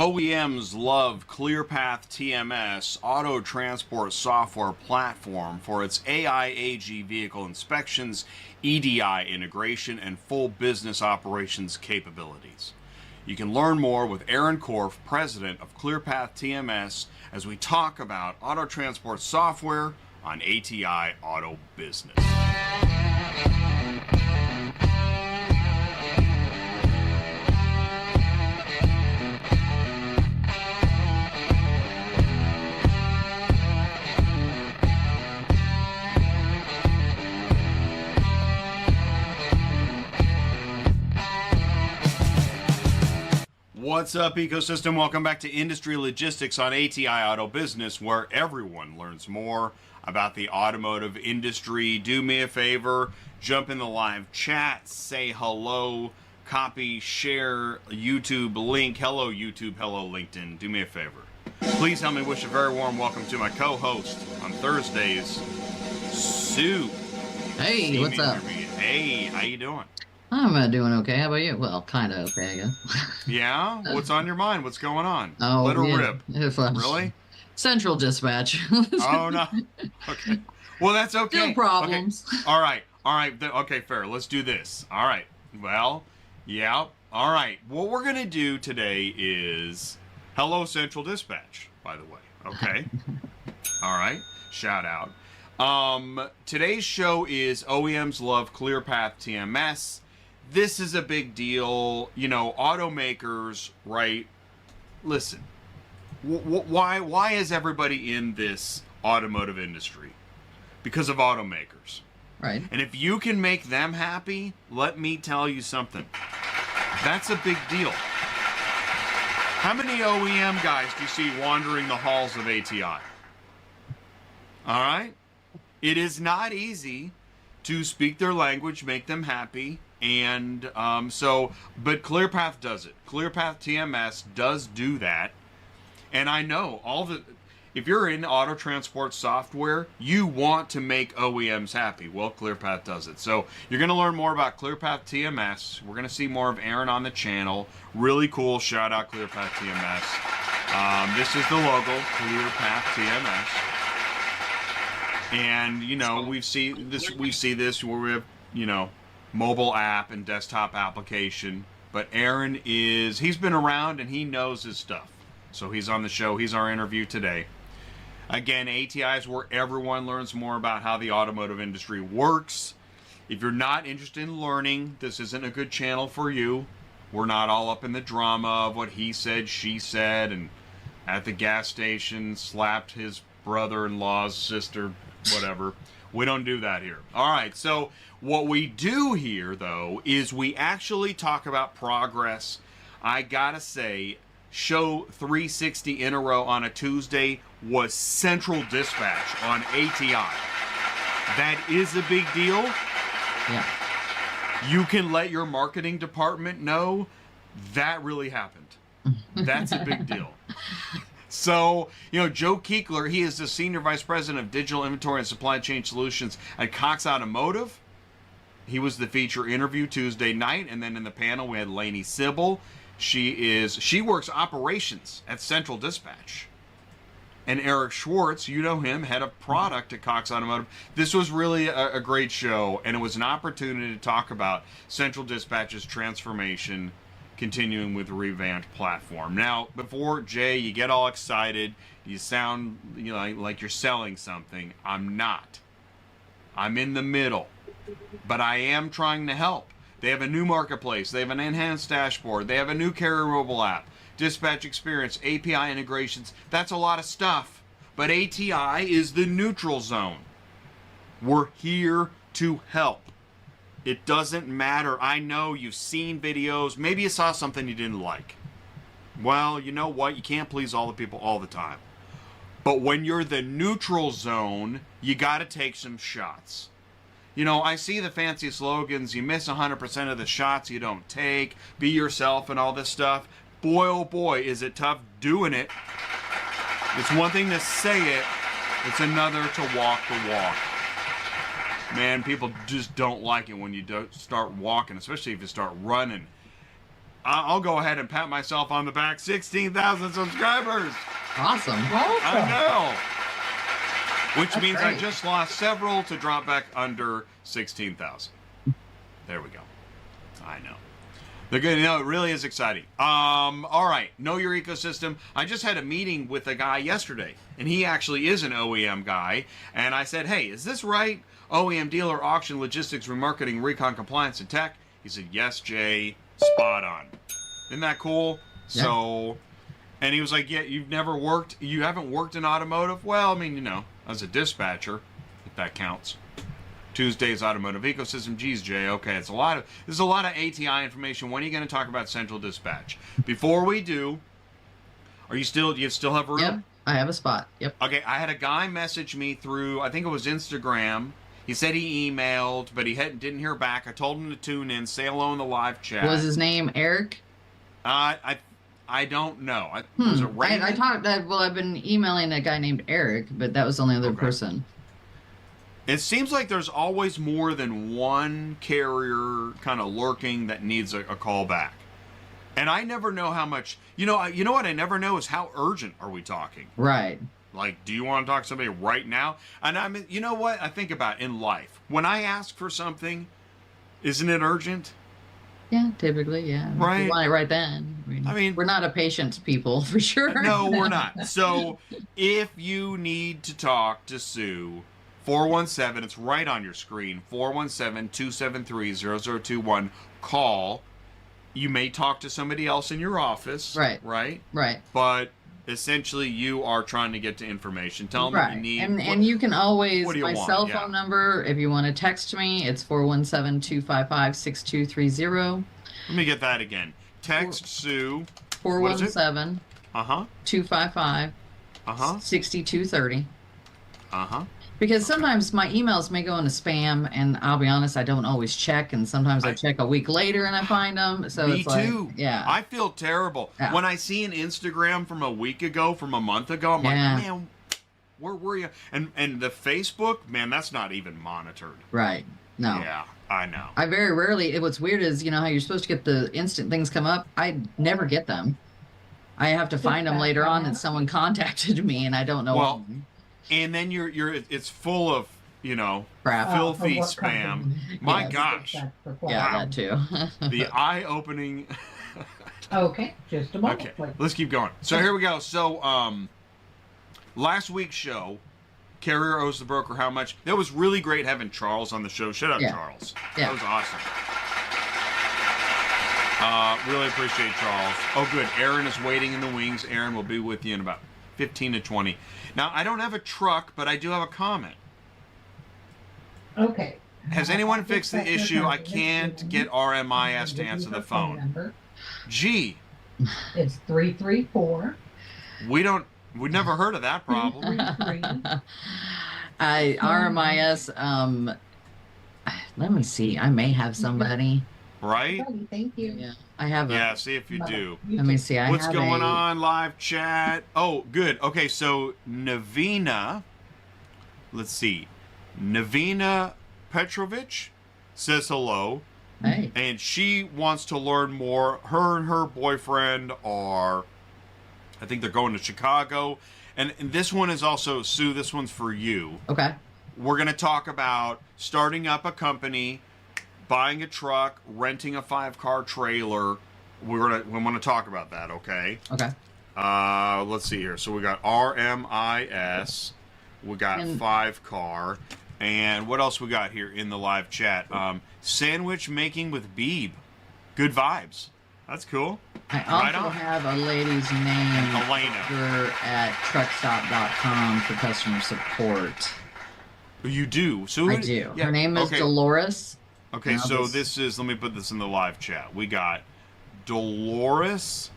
OEMs love ClearPath TMS auto transport software platform for its AI-AG vehicle inspections, EDI integration, and full business operations capabilities. You can learn more with Aaron Korff, president of ClearPath TMS, as we talk about auto transport software on ATI Auto Business. What's up, ecosystem? Welcome back to Industry Logistics on ATI Auto Business, where everyone learns more about the automotive industry. Do me a favor, jump in the live chat, say hello, copy, share YouTube link. Hello, YouTube. Hello, LinkedIn. Do me a favor. Please help me wish a very warm welcome to my co-host on Thursdays, Sue. Hey, what's up? Hey, how you doing? I'm doing okay. How about you? Well, kind of okay, I guess. Yeah? What's on your mind? What's going on? Oh, Let her yeah. rip. Really? Central dispatch. Oh, no. Okay. Well, that's okay. Still problems. Okay. All right. Okay, fair. Let's do this. All right. Well, yeah. All right. What we're going to do today is hello, Central Dispatch, by the way. Okay. All right. Shout out. Today's show is OEMs love ClearPath TMS. This is a big deal. You know, automakers, right? Listen, why is everybody in this automotive industry? Because of automakers. Right. And if you can make them happy, let me tell you something. That's a big deal. How many OEM guys do you see wandering the halls of ATI? All right? It is not easy to speak their language, make them happy, and but ClearPath does it. ClearPath TMS does do that, and I know if you're in auto transport software, you want to make OEMs happy. Well, ClearPath does it. So you're going to learn more about ClearPath TMS. We're going to see more of Aaron on the channel. Really cool. Shout out ClearPath TMS. This is the logo, ClearPath TMS. And, you know, we see this where we have, you know, mobile app and desktop application. But Aaron he's been around and he knows his stuff. So he's on the show. He's our interview today. Again, ATI is where everyone learns more about how the automotive industry works. If you're not interested in learning, this isn't a good channel for you. We're not all up in the drama of what he said, she said, and at the gas station slapped his brother-in-law's sister, whatever. We don't do that here. All right, so what we do here, though, is we actually talk about progress. I gotta say, show 360 in a row on a Tuesday was Central Dispatch on ATI. That is a big deal. Yeah. You can let your marketing department know that really happened. That's a big deal. So, you know, Joe Keekler, he is the Senior Vice President of Digital Inventory and Supply Chain Solutions at Cox Automotive. He was the feature interview Tuesday night, and then in the panel we had Lainey Sybil. She works operations at Central Dispatch. And Eric Schwartz, you know him, head of product at Cox Automotive. This was really a great show, and it was an opportunity to talk about Central Dispatch's transformation, continuing with the revamped platform. Now, before Jay, you get all excited, you sound like you're selling something. I'm not. I'm in the middle, but I am trying to help. They have a new marketplace. They have an enhanced dashboard. They have a new carrier mobile app, dispatch experience, API integrations. That's a lot of stuff, but ATI is the neutral zone. We're here to help. It doesn't matter. I know you've seen videos. Maybe you saw something you didn't like. Well, you know what? You can't please all the people all the time. But when you're the neutral zone, you got to take some shots. You know, I see the fancy slogans. You miss 100% of the shots you don't take. Be yourself and all this stuff. Boy, oh boy, is it tough doing it. It's one thing to say it. It's another to walk the walk. Man, people just don't like it when you don't start walking, especially if you start running. I'll go ahead and pat myself on the back. 16,000 subscribers. Awesome. I know. Which That's means great. I just lost several to drop back under 16,000. There we go. I know. They're good. You know, it really is exciting. All right. Know your ecosystem. I just had a meeting with a guy yesterday, and he actually is an OEM guy. And I said, hey, is this right? OEM dealer, auction, logistics, remarketing, recon, compliance, and tech? He said, yes, Jay. Spot on. Isn't that cool? Yeah. So, and he was like, yeah, you haven't worked in automotive? Well, I mean, you know, as a dispatcher, if that counts. Tuesday's automotive ecosystem. Geez, Jay. Okay, there's a lot of ATI information. When are you going to talk about central dispatch? Before we do, do you still have room? Yep, I have a spot. Yep. Okay, I had a guy message me through, I think it was Instagram. He said he emailed, but he didn't hear back. I told him to tune in, say hello in the live chat. Was his name Eric? I don't know. Was it Raymond? I talked. I've been emailing a guy named Eric, but that was the only other person. It seems like there's always more than one carrier kind of lurking that needs a call back. And I never know how much, you know what I never know is how urgent are we talking? Right. Like, do you want to talk to somebody right now? And I mean, you know what I think about in life? When I ask for something, isn't it urgent? Yeah, typically, yeah. Right. You want it right then. I mean, we're not a patient people, for sure. No, we're not. So if you need to talk to Sue, 417, it's right on your screen, 417-273-0021. Call. You may talk to somebody else in your office. Right. Right? Right. But essentially you are trying to get to information. Tell them what you need. And you can always, my cell Yeah. phone number, if you want to text me, it's 417-255-6230. Let me get that again. Text Sue. 417 Uh-huh. 255 Uh-huh. 6230. Uh-huh. Because sometimes my emails may go into spam, and I'll be honest, I don't always check, and sometimes I check a week later and I find them. So Me it's like, too. yeah. I feel terrible. Yeah. When I see an Instagram from a week ago, from a month ago, I'm like, man, where were you? And the Facebook, man, that's not even monitored. Right. No. Yeah, I know. I very rarely, what's weird is, how you're supposed to get the instant things come up. I never get them. I have to find them later on that someone contacted me, and I don't know. Well, and then it's full of, crap. filthy spam. My gosh. Yeah, that too. The eye-opening. Okay, just a moment. Okay, Please. let's keep going. So here we go. So last week's show, Carrier owes the broker how much? That was really great having Charles on the show. Shout out Charles. Yeah. That was awesome. Really appreciate Charles. Oh, good. Aaron is waiting in the wings. Aaron will be with you in about 15 to 20. Now, I don't have a truck, but I do have a comment. Okay. Has anyone fixed the issue? I can't get RMIS to answer the phone. Gee. It's 334. We've never heard of that problem. RMIS, let me see. I may have somebody. Right? Thank you. Yeah. I have Yeah, see if you do. Let me see. What's going on? Live chat. Oh, good. Okay, so Navina, let's see. Navina Petrovich says hello. Hey. And she wants to learn more. Her and her boyfriend I think they're going to Chicago. And this one is also, Sue, this one's for you. Okay. We're going to talk about starting up a company, buying a truck, renting a 5-car trailer. We want to talk about that, okay? Okay. Let's see here. So we got RMIS, we got 5-car, and what else we got here in the live chat? Sandwich making with Beeb. Good vibes. That's cool. I also have a lady's name, Elena, at truckstop.com for customer support. You do? So I do. Yeah. Her name is Dolores. Okay, so this is, let me put this in the live chat. We got Dolores.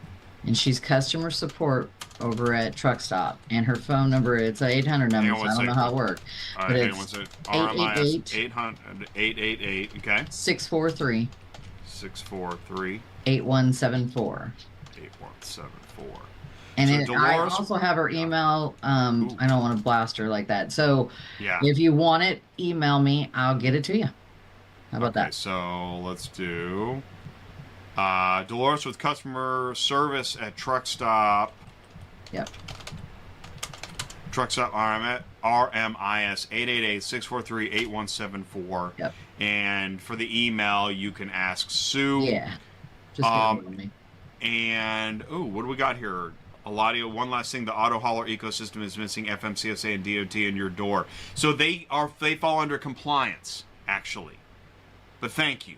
And she's customer support over at Truckstop. And her phone number, it's an 800 number, so I don't know how it works. But it's 888, okay? 643. 643. 8174. 8174. And so I also have her email. I don't want to blast her like that. So if you want it, email me. I'll get it to you. How about that? So let's do Dolores with customer service at Truck Stop. Yep. Truck Stop RMIS 888-643-8174. Yep. And for the email, you can ask Sue. Yeah. Just get hold of me. And what do we got here? Eladio, one last thing: the auto hauler ecosystem is missing FMCSA and DOT in your door. So they fall under compliance, actually. But thank you.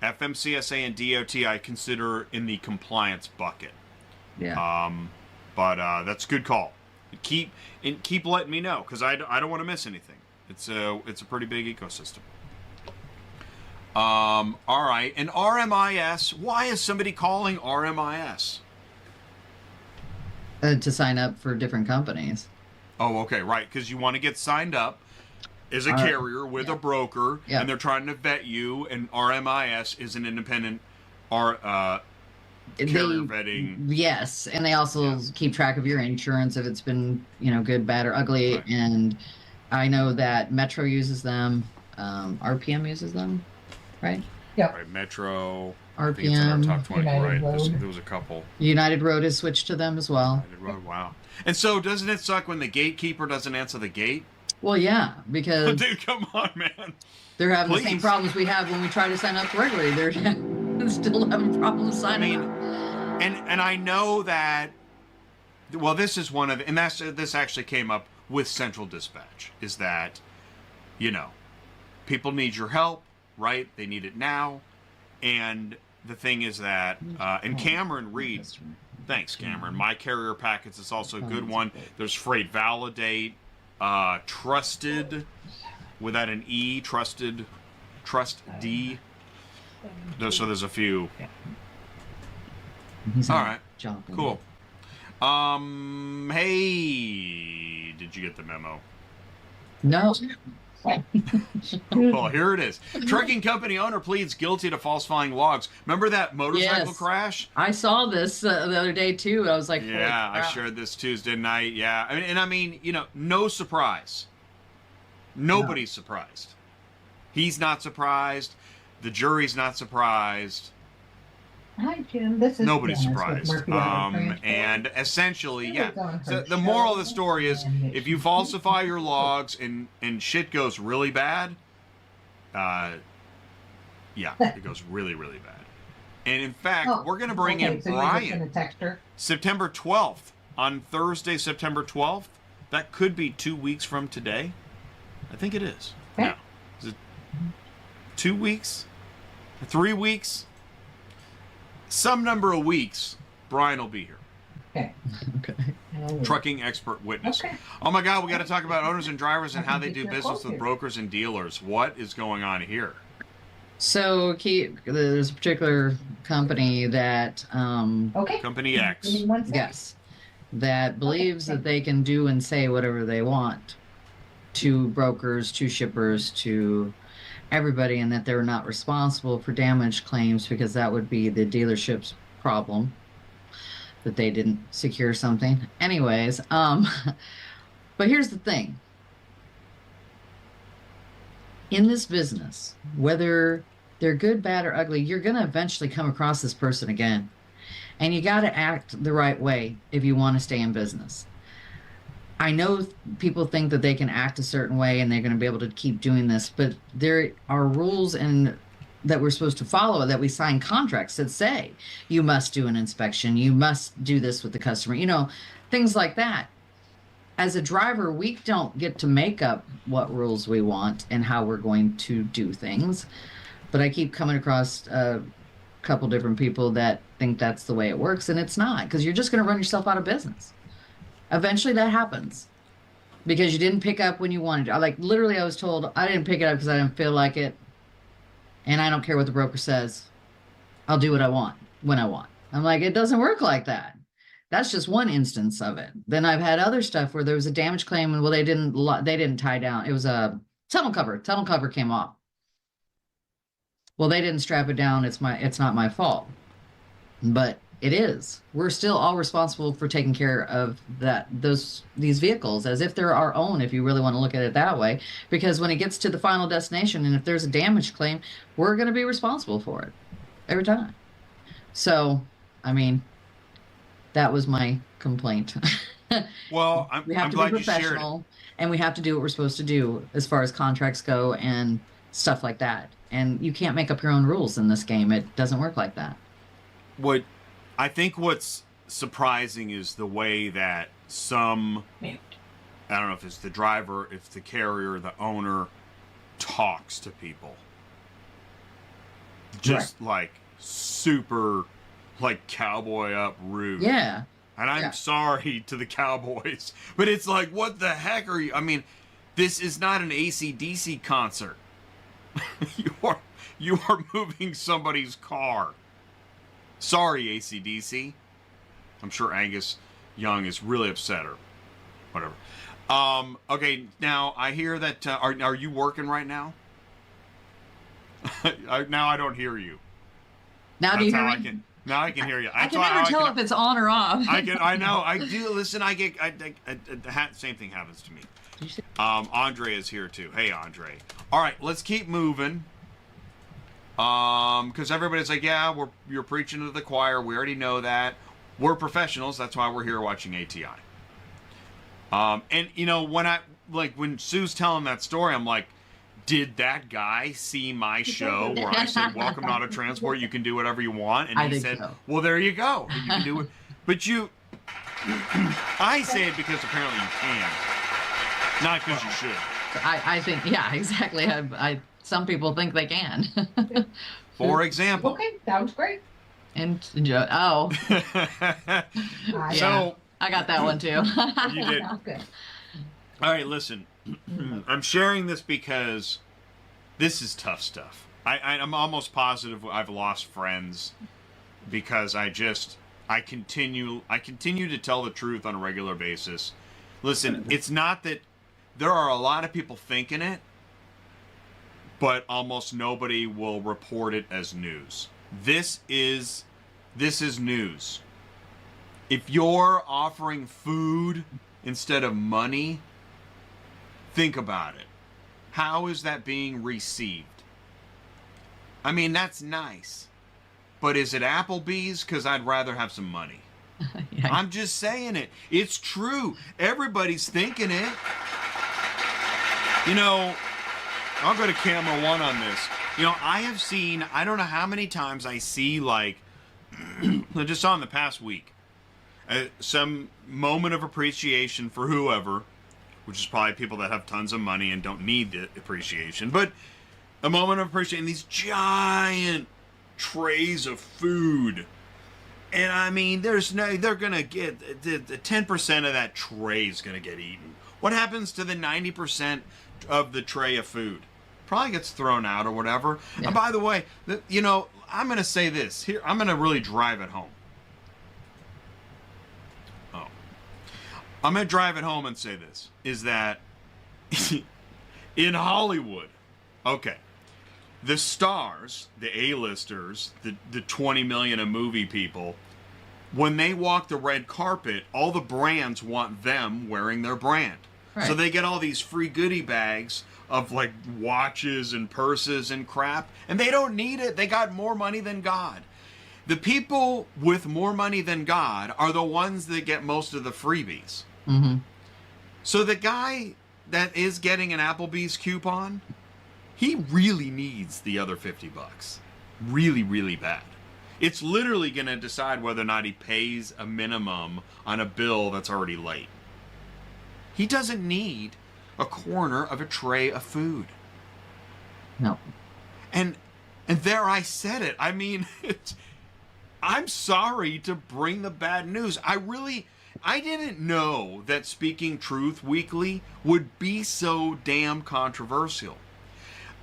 FMCSA and DOT I consider in the compliance bucket. Yeah. But that's a good call. Keep letting me know, because I don't want to miss anything. It's a pretty big ecosystem. All right, and RMIS. Why is somebody calling RMIS? To sign up for different companies. Oh, okay, right, because you want to get signed up as a carrier with a broker, and they're trying to vet you, and RMIS is an independent carrier vetting. Yes, and they also keep track of your insurance if it's been, good, bad, or ugly. Right. And I know that Metro uses them, RPM uses them, right? Yep. Right, Metro. RPM. I think it's in our top 20, United right? There was a couple. United Road has switched to them as well. United Road, wow. And so, doesn't it suck when the gatekeeper doesn't answer the gate? Well, yeah, because dude, come on, man. They're having the same problems we have when we try to sign up regularly. They're still having problems signing up. And I know that. Well, this is one of, and this actually came up with Central Dispatch. Is that, people need your help, right? They need it now, and the thing is that, and Cameron Reed, thanks, Cameron. My Carrier Packets is also a good one. There's Freight Validate, Trusted, without an E, Trust D. So there's a few. All right, cool. Hey, did you get the memo? No. Well, here it is. Trucking company owner pleads guilty to falsifying logs. Remember that motorcycle crash? I saw this the other day too. I was like, yeah, I shared this Tuesday night. Yeah, I mean, no surprise. Nobody's surprised. He's not surprised. The jury's not surprised. Hi, Jim. This is nobody's surprised. And essentially, So the moral of the story is, if you falsify your logs and shit goes really bad, it goes really, really bad. And in fact, we're going to bring in Brian. September 12th. On Thursday, September 12th. That could be 2 weeks from today. I think it is. Okay. No. Is it 2 weeks? 3 weeks? Some number of weeks, Brian will be here. Okay. Trucking expert witness. Okay. Oh my God, we got to talk about owners and drivers and how they do business with brokers and dealers. What is going on here? So, there's a particular company that Company X. Yes, that believes that they can do and say whatever they want to brokers, to shippers, to everybody, and that they're not responsible for damage claims because that would be the dealership's problem, that they didn't secure something. Anyways, but here's the thing. In this business, whether they're good, bad, or ugly, you're going to eventually come across this person again. And you got to act the right way if you want to stay in business. I know people think that they can act a certain way and they're going to be able to keep doing this, but there are rules that we're supposed to follow, that we sign contracts that say you must do an inspection, you must do this with the customer, things like that. As a driver, we don't get to make up what rules we want and how we're going to do things. But I keep coming across a couple different people that think that's the way it works, and it's not, because you're just going to run yourself out of business. Eventually that happens because you didn't pick up when you wanted to. Literally, I was told I didn't pick it up because I didn't feel like it. And I don't care what the broker says. I'll do what I want when I want. I'm like, it doesn't work like that. That's just one instance of it. Then I've had other stuff where there was a damage claim and they didn't tie down. It was a tunnel cover. Tunnel cover came off. Well, they didn't strap it down. It's not my fault. But it is. We're still all responsible for taking care of these vehicles as if they're our own, if you really want to look at it that way. Because when it gets to the final destination and if there's a damage claim, we're going to be responsible for it. every time. So, I mean, that was my complaint. Well, We I'm have to be glad you shared it. professional and we have to do what we're supposed to do as far as contracts go and stuff like that. And you can't make up your own rules in this game. It doesn't work like that. What I think what's surprising is the way that some, I don't know if it's the driver, if the carrier, the owner, talks to people. Just like super, like cowboy up rude. Yeah. And I'm sorry to the Cowboys, but it's like, what the heck are you? I mean, this is not an AC/DC concert. you are moving somebody's car. Sorry, AC/DC. I'm sure Angus Young is really upset or whatever. Okay, now I hear that. Are you working right now? Now I don't hear you. Now do you hear me? Now I can hear you. I can never tell if it's on or off. I know. I do. Listen, same thing happens to me. Andre is here too. Hey, Andre. All right, let's keep moving. Because everybody's like, yeah, you're preaching to the choir. We already know that. We're professionals. That's why we're here watching ATI. And you know, when Sue's telling that story, I'm like, did that guy see my show where I said, welcome to Auto Transport, you can do whatever you want? And he said, well, there you go. You can do it. But I say it because apparently you can. Not because you should. I think, yeah, exactly. Some people think they can. For example. Okay, sounds great. And, oh. So. I got that one too. You did. Okay. All right, listen. I'm sharing this because this is tough stuff. I'm almost positive I've lost friends because I continue to tell the truth on a regular basis. Listen, it's not that there are a lot of people thinking it, but almost nobody will report it as news. This is news. If you're offering food instead of money, think about it. How is that being received? I mean, that's nice. But is it Applebee's? Because I'd rather have some money. Yeah. I'm just saying it. It's true. Everybody's thinking it. You know, I'll go to camera one on this. You know, I have seen, I don't know how many times I see, like, I just saw in the past week, some moment of appreciation for whoever, which is probably people that have tons of money and don't need the appreciation, but a moment of appreciation, these giant trays of food. And I mean, they're going to get, the 10% of that tray is going to get eaten. What happens to the 90% of the tray of food? Probably gets thrown out or whatever. Yeah. And by the way, you know, I'm going to say this. Here, I'm going to really drive it home. I'm going to drive it home and say this, is that in Hollywood, okay, the stars, the A-listers, the 20 million a movie people, when they walk the red carpet, all the brands want them wearing their brand. Right. So they get all these free goodie bags of like watches and purses and crap, and they don't need it. They got more money than God. The people with more money than God are the ones that get most of the freebies. Mm-hmm. So the guy that is getting an Applebee's coupon, he really needs the other $50. Really, really bad. It's literally going to decide whether or not he pays a minimum on a bill that's already late. He doesn't need a corner of a tray of food. No. And there I said it. I mean, I'm sorry to bring the bad news. I didn't know that Speaking Truth Weekly would be so damn controversial.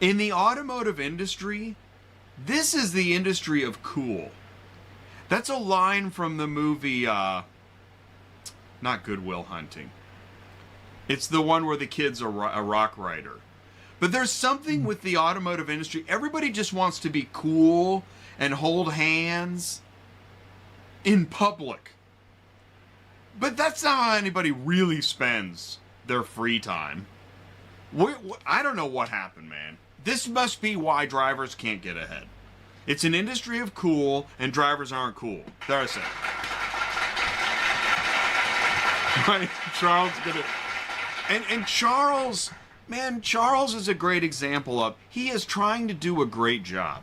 In the automotive industry, this is the industry of cool. That's a line from the movie, not Good Will Hunting. It's the one where the kid's a rock rider. But there's something with the automotive industry. Everybody just wants to be cool and hold hands in public. But that's not how anybody really spends their free time. I don't know what happened, man. This must be why drivers can't get ahead. It's an industry of cool, and drivers aren't cool. There I said it. Right? Charles gonna... And Charles, man, Charles is a great example of, he is trying to do a great job.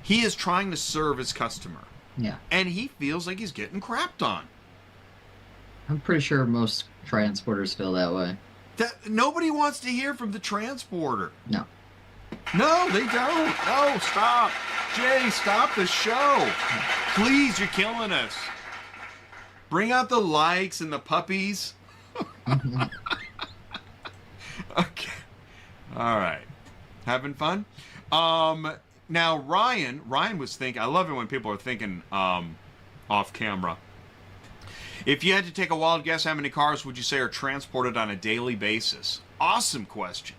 He is trying to serve his customer. Yeah. And he feels like he's getting crapped on. I'm pretty sure most transporters feel that way. Nobody wants to hear from the transporter. No. No, they don't. No, stop. Jay, stop the show. Please, you're killing us. Bring out the likes and the puppies. Okay. All right. Having fun? Now, Ryan was thinking, I love it when people are thinking off camera. If you had to take a wild guess, how many cars would you say are transported on a daily basis? Awesome question.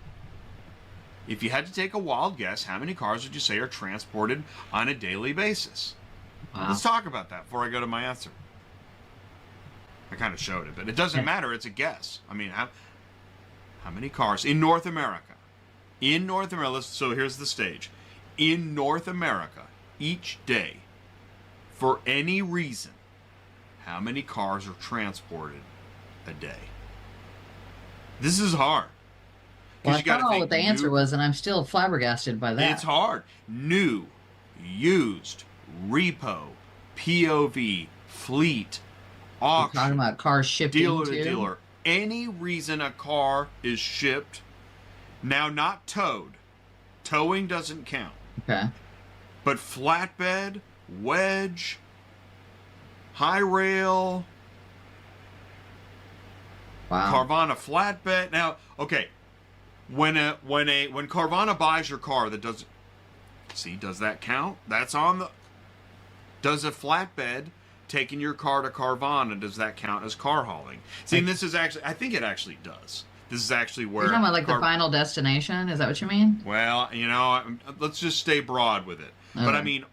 If you had to take a wild guess, how many cars would you say are transported on a daily basis? Wow. Let's talk about that before I go to my answer. I kind of showed it, but it doesn't matter. It's a guess. I mean, how many cars in North America? In North America, so here's the stage. In North America, each day, for any reason, how many cars are transported a day? This is hard. Well, I don't know what the answer was, and I'm still flabbergasted by that. It's hard. New, used, repo, POV, fleet, auction. You're talking about cars shipped dealer into? to dealer. Any reason a car is shipped. Now, not towed. Towing doesn't count. Okay. But flatbed, wedge, high rail, Wow. Carvana flatbed. Now, okay, when Carvana buys your car, that does that count? That's on the. Does a flatbed taking your car to Carvana, does that count as car hauling? See, and this is actually, I think it actually does. This is actually where... You're talking about like the final destination? Is that what you mean? Well, let's just stay broad with it. Okay. But I mean,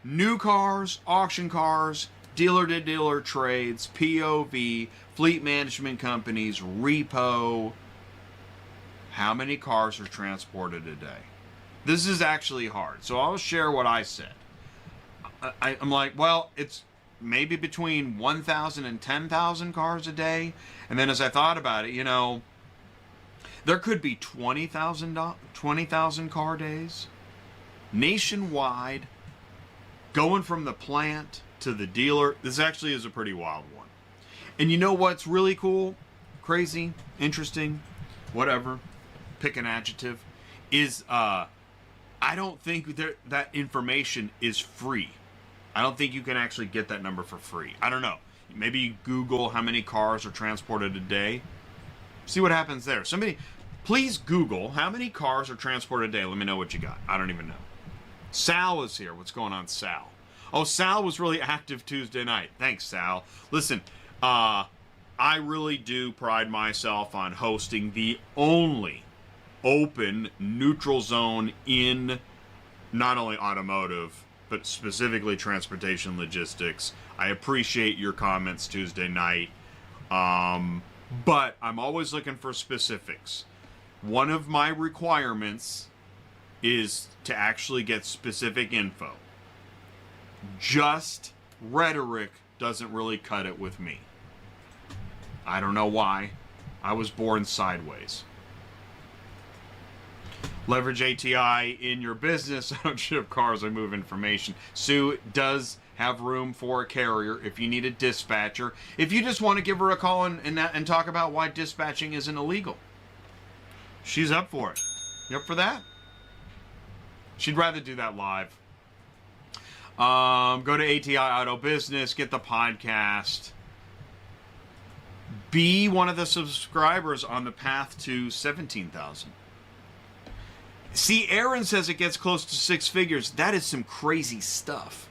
new cars, auction cars, dealer-to-dealer trades, POV, fleet management companies, repo. How many cars are transported a day? This is actually hard. So I'll share what I said. I'm like, well, it's maybe between 1,000 and 10,000 cars a day. And then as I thought about it, there could be 20,000 car days nationwide, going from the plant to the dealer. This actually is a pretty wild one. And you know what's really cool, crazy, interesting, whatever, pick an adjective, is I don't think that information is free. I don't think you can actually get that number for free. I don't know. Maybe you Google how many cars are transported a day. See what happens there. Somebody, please Google how many cars are transported a day. Let me know what you got. I don't even know. Sal is here. What's going on, Sal? Oh, Sal was really active Tuesday night. Thanks, Sal. Listen, I really do pride myself on hosting the only open neutral zone in not only automotive, but specifically transportation logistics. I appreciate your comments Tuesday night. But I'm always looking for specifics. One of my requirements is to actually get specific info. Just rhetoric doesn't really cut it with me. I don't know why. I was born sideways. Leverage ATI in your business. I don't ship cars, I move information. Sue does have room for a carrier if you need a dispatcher. If you just want to give her a call and talk about why dispatching isn't illegal. She's up for it. You up for that? She'd rather do that live. Go to ATI Auto Business, get the podcast. Be one of the subscribers on the path to 17,000. See, Aaron says it gets close to 6 figures. That is some crazy stuff.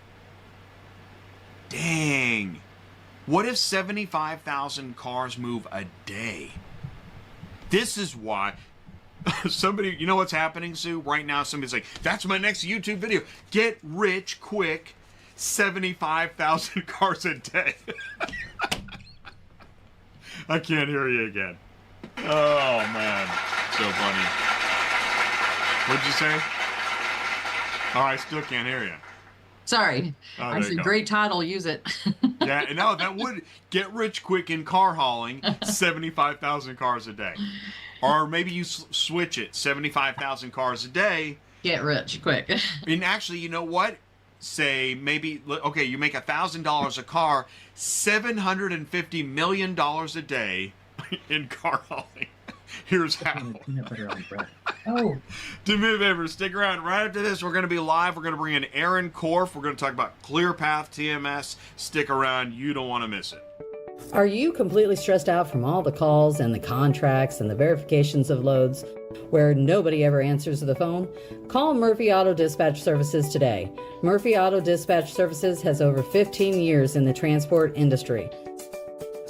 Dang. What if 75,000 cars move a day? This is why somebody, you know what's happening, Sue? Right now, somebody's like, that's my next YouTube video. Get rich quick. 75,000 cars a day. I can't hear you again. Oh, man. So funny. What'd you say? Oh, I still can't hear you. Sorry. Oh, I there you said, go. great title, use it. Yeah, no, that would get rich quick in car hauling, 75,000 cars a day. Or maybe you switch it, 75,000 cars a day. Get rich quick. And actually, you know what? Say maybe, okay, you make $1,000 a car, $750 million a day in car hauling. Here's how. Peanut butter on bread. Oh. Do me a favor, stick around. Right after this, we're going to be live. We're going to bring in Aaron Korff. We're going to talk about ClearPath TMS. Stick around. You don't want to miss it. Are you completely stressed out from all the calls and the contracts and the verifications of loads where nobody ever answers the phone? Call Murphy Auto Dispatch Services today. Murphy Auto Dispatch Services has over 15 years in the transport industry.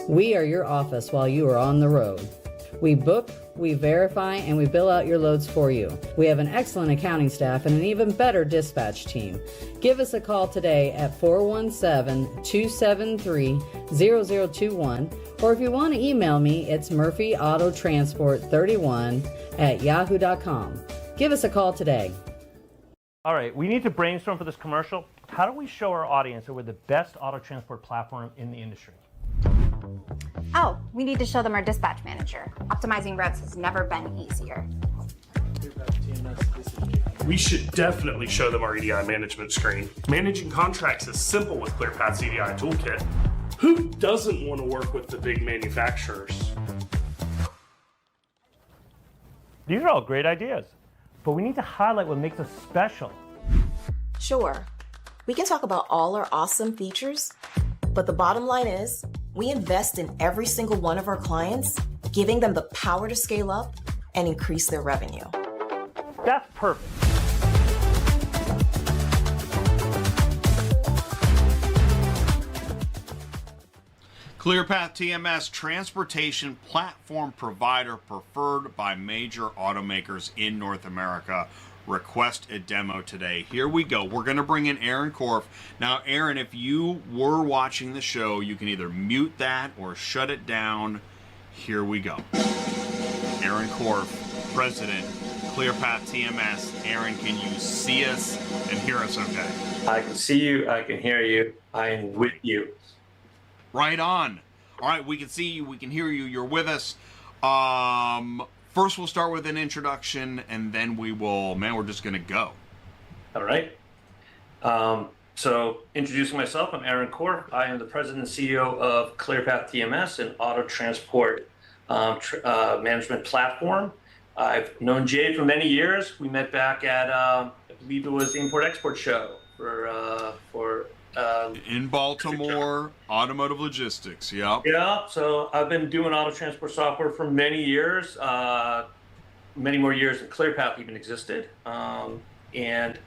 We are your office while you are on the road. We book, we verify, and we bill out your loads for you. We have an excellent accounting staff and an even better dispatch team. Give us a call today at 417-273-0021, or if you want to email me, it's murphyautotransport31@yahoo.com. Give us a call today. All right, we need to brainstorm for this commercial. How do we show our audience that we're the best auto transport platform in the industry? Oh, we need to show them our dispatch manager. Optimizing routes has never been easier. We should definitely show them our EDI management screen. Managing contracts is simple with ClearPath's EDI toolkit. Who doesn't want to work with the big manufacturers? These are all great ideas, but we need to highlight what makes us special. Sure, we can talk about all our awesome features, but the bottom line is we invest in every single one of our clients, giving them the power to scale up and increase their revenue. That's perfect. ClearPath TMS, transportation platform provider preferred by major automakers in North America. Request a demo today. Here we go. We're going to bring in Aaron Korff. Now, Aaron, if you were watching the show, you can either mute that or shut it down. Here we go. Aaron Korff, President, ClearPath TMS. Aaron, can you see us and hear us okay? I can see you. I can hear you. I am with you. Right on. All right, we can see you. We can hear you. You're with us. First, we'll start with an introduction, and then we will, man, we're just going to go. All right. So, introducing myself, I'm Aaron Korff. I am the president and CEO of ClearPath TMS, an auto transport management platform. I've known Jay for many years. We met back at, I believe it was the Import-Export show for in Baltimore, automotive logistics. Yep. Yeah, so I've been doing auto transport software for many years, many more years than ClearPath even existed. And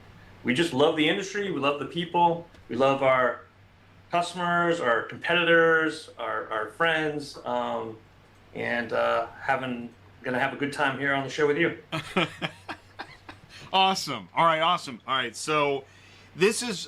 we just love the industry. We love the people. We love our customers, our competitors, our friends, and gonna have a good time here on the show with you. Awesome. All right. Awesome. All right. So this is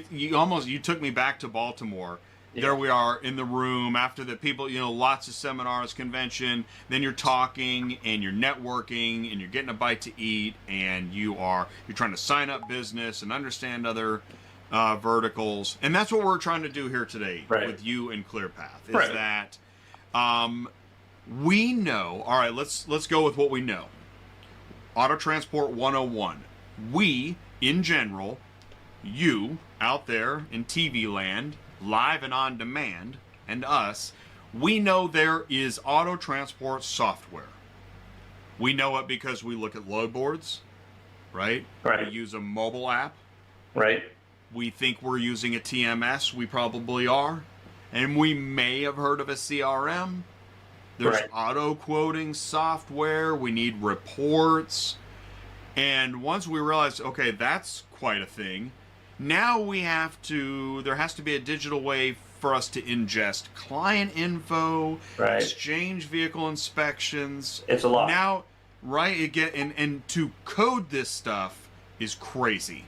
you took me back to Baltimore. Yeah. There we are in the room after the people, lots of seminars, convention, then you're talking and you're networking and you're getting a bite to eat and you're trying to sign up business and understand other verticals. And that's what we're trying to do here today with you and ClearPath is that we know, all right, let's go with what we know. Auto Transport 101. We, in general, you out there in TV land, live and on demand, and us, we know there is auto transport software. We know it because we look at load boards, right? We use a mobile app. Right. We think we're using a TMS. We probably are. And we may have heard of a CRM. There's auto quoting software. We need reports. And once we realize, okay, that's quite a thing, now there has to be a digital way for us to ingest client info, exchange vehicle inspections. It's a lot. Now, and to code this stuff is crazy.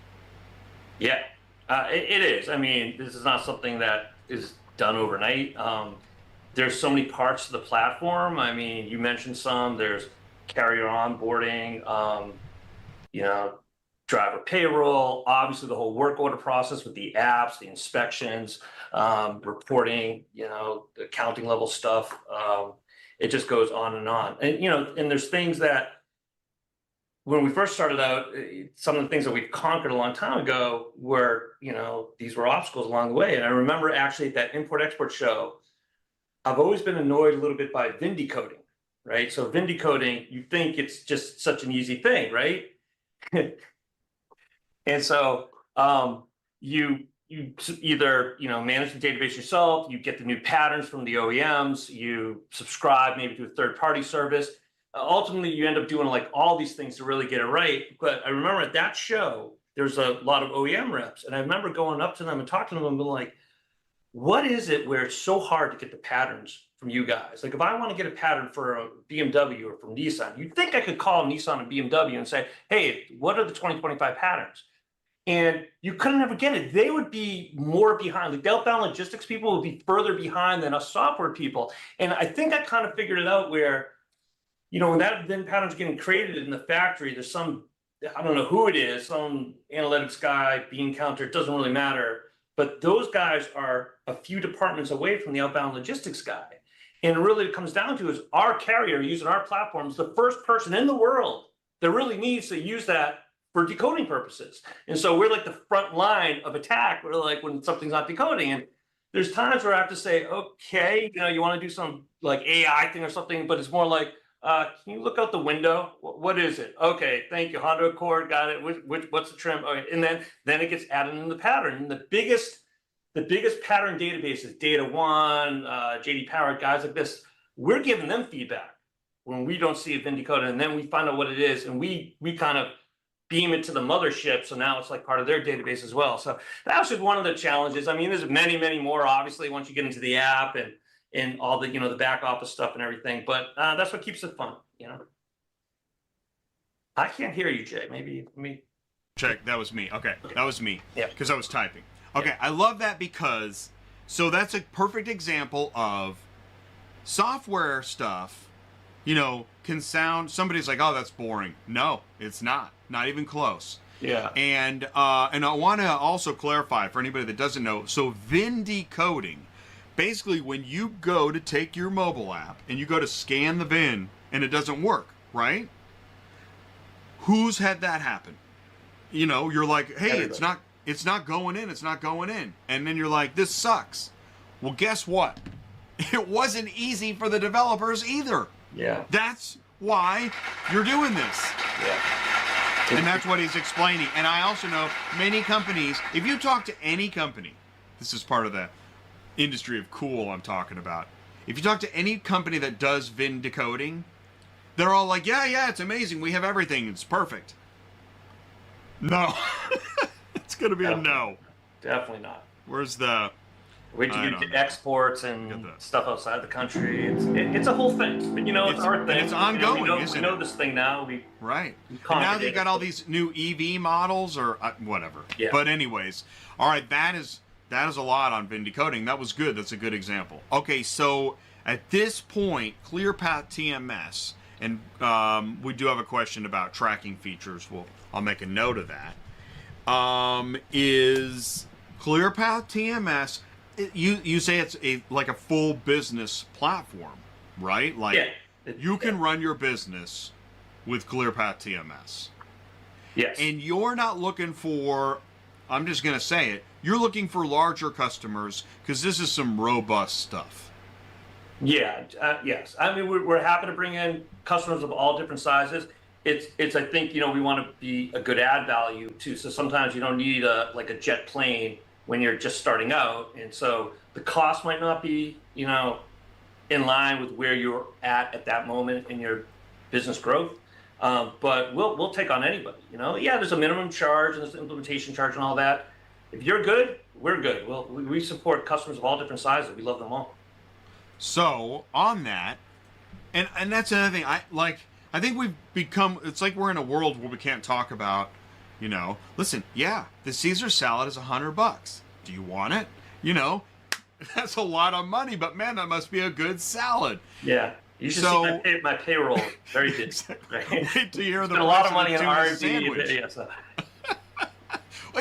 Yeah, it is. I mean, this is not something that is done overnight. There's so many parts to the platform. I mean, you mentioned some. There's carrier onboarding, driver payroll, obviously the whole work order process with the apps, the inspections, reporting, the accounting level stuff. It just goes on and on. And there's things that when we first started out, some of the things that we've conquered a long time ago were, these were obstacles along the way. And I remember actually at that import-export show, I've always been annoyed a little bit by VIN decoding, right? So VIN decoding, you think it's just such an easy thing, right? And so you either manage the database yourself, you get the new patterns from the OEMs, you subscribe maybe to a third-party service. Ultimately, you end up doing like all these things to really get it right. But I remember at that show, there's a lot of OEM reps, and I remember going up to them and talking to them and being like, what is it where it's so hard to get the patterns from you guys? Like if I want to get a pattern for a BMW or from Nissan, you'd think I could call Nissan and BMW and say, hey, what are the 2025 patterns? And you couldn't ever get it. They would be more behind. Like the outbound logistics people would be further behind than us software people. And I think I kind of figured it out where, when that VIN pattern's getting created in the factory, there's some, I don't know who it is, some analytics guy, bean counter, it doesn't really matter. But those guys are a few departments away from the outbound logistics guy. And really it comes down to is our carrier using our platform is the first person in the world that really needs to use that for decoding purposes. And so we're like the front line of attack. We're like when something's not decoding. And there's times where I have to say, okay, you want to do some like AI thing or something, but it's more like, can you look out the window? What is it? Okay, thank you. Honda Accord, got it. What's the trim? Okay. And then it gets added in the pattern. And the biggest pattern database is Data One, JD Power, guys like this. We're giving them feedback when we don't see a VIN decoded, and then we find out what it is, and we kind of beam it to the mothership. So now it's like part of their database as well. So that was just one of the challenges. I mean, there's many, many more, obviously, once you get into the app and all the, the back office stuff and everything. But that's what keeps it fun, I can't hear you, Jay. Maybe me. Check. That was me. Okay. That was me. Yeah. Because I was typing. Okay. I love that because, so that's a perfect example of software stuff, can sound, somebody's like, oh, that's boring. No, it's not. Not even close. Yeah. And I want to also clarify for anybody that doesn't know. So VIN decoding, basically when you go to take your mobile app and you go to scan the VIN and it doesn't work, right? Who's had that happen? You're like, hey, Everybody. it's not going in. It's not going in. And then you're like, this sucks. Well, guess what? It wasn't easy for the developers either. Yeah. That's why you're doing this. Yeah. And that's what he's explaining. And I also know many companies, if you talk to any company, this is part of the industry of cool I'm talking about. If you talk to any company that does VIN decoding, they're all like, yeah, it's amazing. We have everything. It's perfect. No. It's going to be a no. Definitely not. Where's the... Wait till you get to exports and stuff outside the country. It's a whole thing. But it's our thing. It's ongoing, isn't it? We know this thing now. Right. And now they got all these new EV models or whatever. Yeah. But anyways, all right, that is a lot on VIN decoding. That was good. That's a good example. Okay, so at this point, ClearPath TMS, and we do have a question about tracking features. I'll make a note of that. Is ClearPath TMS... You say it's like a full business platform, right? Like you can run your business with ClearPath TMS. Yes. And you're not looking for, I'm just going to say it, you're looking for larger customers because this is some robust stuff. Yeah. Yes. I mean, we're happy to bring in customers of all different sizes. It's I think, we want to be a good add value too. So sometimes you don't need a jet plane when you're just starting out, and so the cost might not be, in line with where you're at that moment in your business growth. But we'll take on anybody. There's a minimum charge and there's an implementation charge and all that. If you're good, we're good. We support customers of all different sizes. We love them all. So on that, and that's another thing. I think we've become. It's like we're in a world where we can't talk about. Listen, the Caesar salad is $100. Do you want it? That's a lot of money, but man, that must be a good salad. Yeah. You should see my payroll. Very good. Wait till you hear the a lot of money in R&D.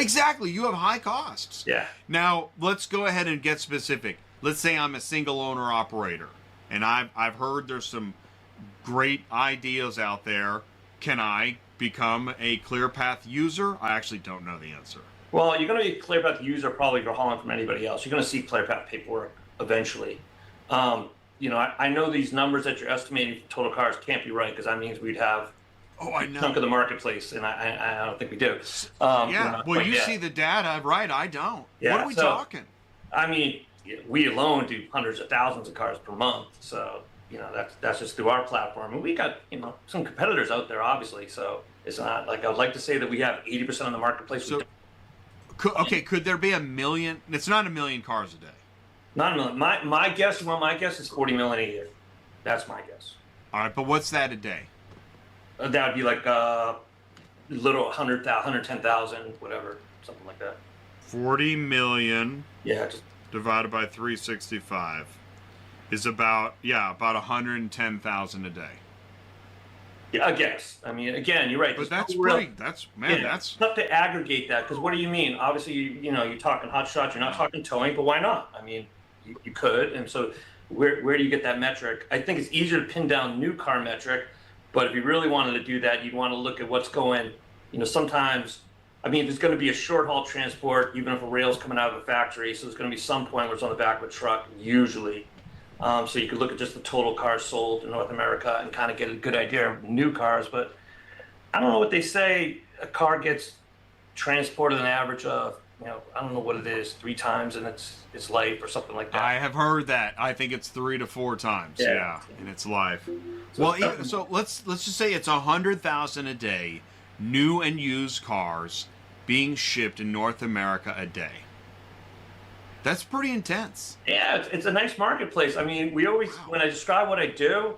Exactly. You have high costs. Yeah. Now, let's go ahead and get specific. Let's say I'm a single owner operator, and I've heard there's some great ideas out there. Can I become a ClearPath user? I actually don't know the answer. Well, you're going to be a ClearPath user probably if you're hauling from anybody else. You're going to see ClearPath paperwork eventually. I know these numbers that you're estimating for total cars can't be right because that means we'd have I know. a chunk of the marketplace, and I don't think we do. Well, you see the data, right? I don't. Yeah, What are we talking? I mean, we alone do hundreds of thousands of cars per month. So, that's just through our platform. And we got, some competitors out there, obviously. So it's not like I would like to say that we have 80% of the marketplace. So, could there be 1 million? It's not 1 million cars a day. Not a million. My guess, my guess is 40 million a year. That's my guess. All right, but what's that a day? That would be like a little 100,000, 110,000, whatever, something like that. 40 million. Yeah. Divided by 365 is about 110,000 a day. Yeah, I guess. I mean, again, you're right. But that's that's tough to aggregate that, because what do you mean? Obviously, you're talking hot shots. You're not talking towing, but why not? I mean, you could. And so where do you get that metric? I think it's easier to pin down new car metric, but if you really wanted to do that, you'd want to look at what's going, sometimes, there's going to be a short haul transport, even if a rail's coming out of a factory. So there's going to be some point where it's on the back of a truck, usually. So you could look at just the total cars sold in North America and kind of get a good idea of new cars. But I don't know what they say. A car gets transported an average of, I don't know what it is, 3 times in its life or something like that. I have heard that. I think it's 3 to 4 times. Yeah, in its life. So let's just say it's 100,000 a day, new and used cars being shipped in North America a day. That's pretty intense. Yeah, it's a nice marketplace. I mean, we always, when I describe what I do,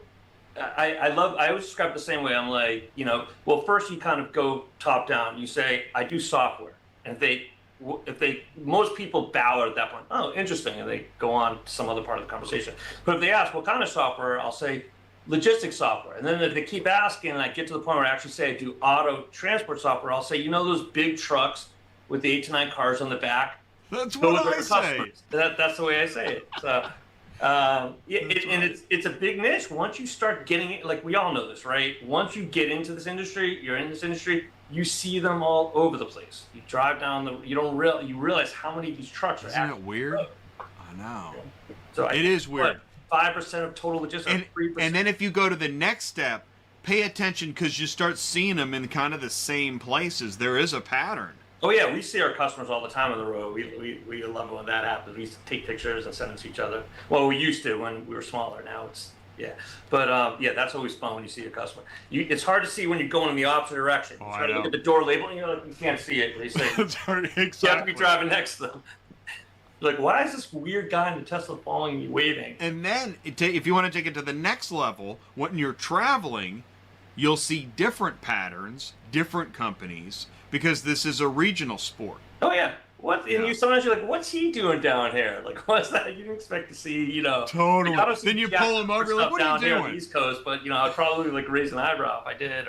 I always describe it the same way. I'm like, first you kind of go top down. You say, I do software. And if most people bow at that point, oh, interesting. And they go on to some other part of the conversation. But if they ask what kind of software, I'll say logistics software. And then if they keep asking and I get to the point where I actually say I do auto transport software, I'll say, those big trucks with the 8 to 9 cars on the back? That's what I say. That's the way I say it. So, it's a big niche. Once you start getting it, like we all know this, right? Once you get into this industry, you're in this industry, you see them all over the place. You drive down you realize how many of these trucks are. Isn't it weird? I know. So it is weird. 5% of total logistics. 3%. And then if you go to the next step, pay attention because you start seeing them in kind of the same places. There is a pattern. Oh yeah, we see our customers all the time on the road. We love when that happens. We used to take pictures and send them to each other. Well, we used to when we were smaller. Now it's but that's always fun when you see a customer. It's hard to see when you're going in the opposite direction. You try to look at the door label and you can't see it. They say exactly. You have to be driving next to them. You're like, why is this weird guy in the Tesla following me waving? And then if you want to take it to the next level, when you're traveling, you'll see different patterns, different companies. Because this is a regional sport. Oh yeah. And sometimes you're like, what's he doing down here? Like, what's that? You didn't expect to see, Totally. Then you pull him over, like, what are you doing? Here on the East Coast, but I'd probably like raise an eyebrow if I did.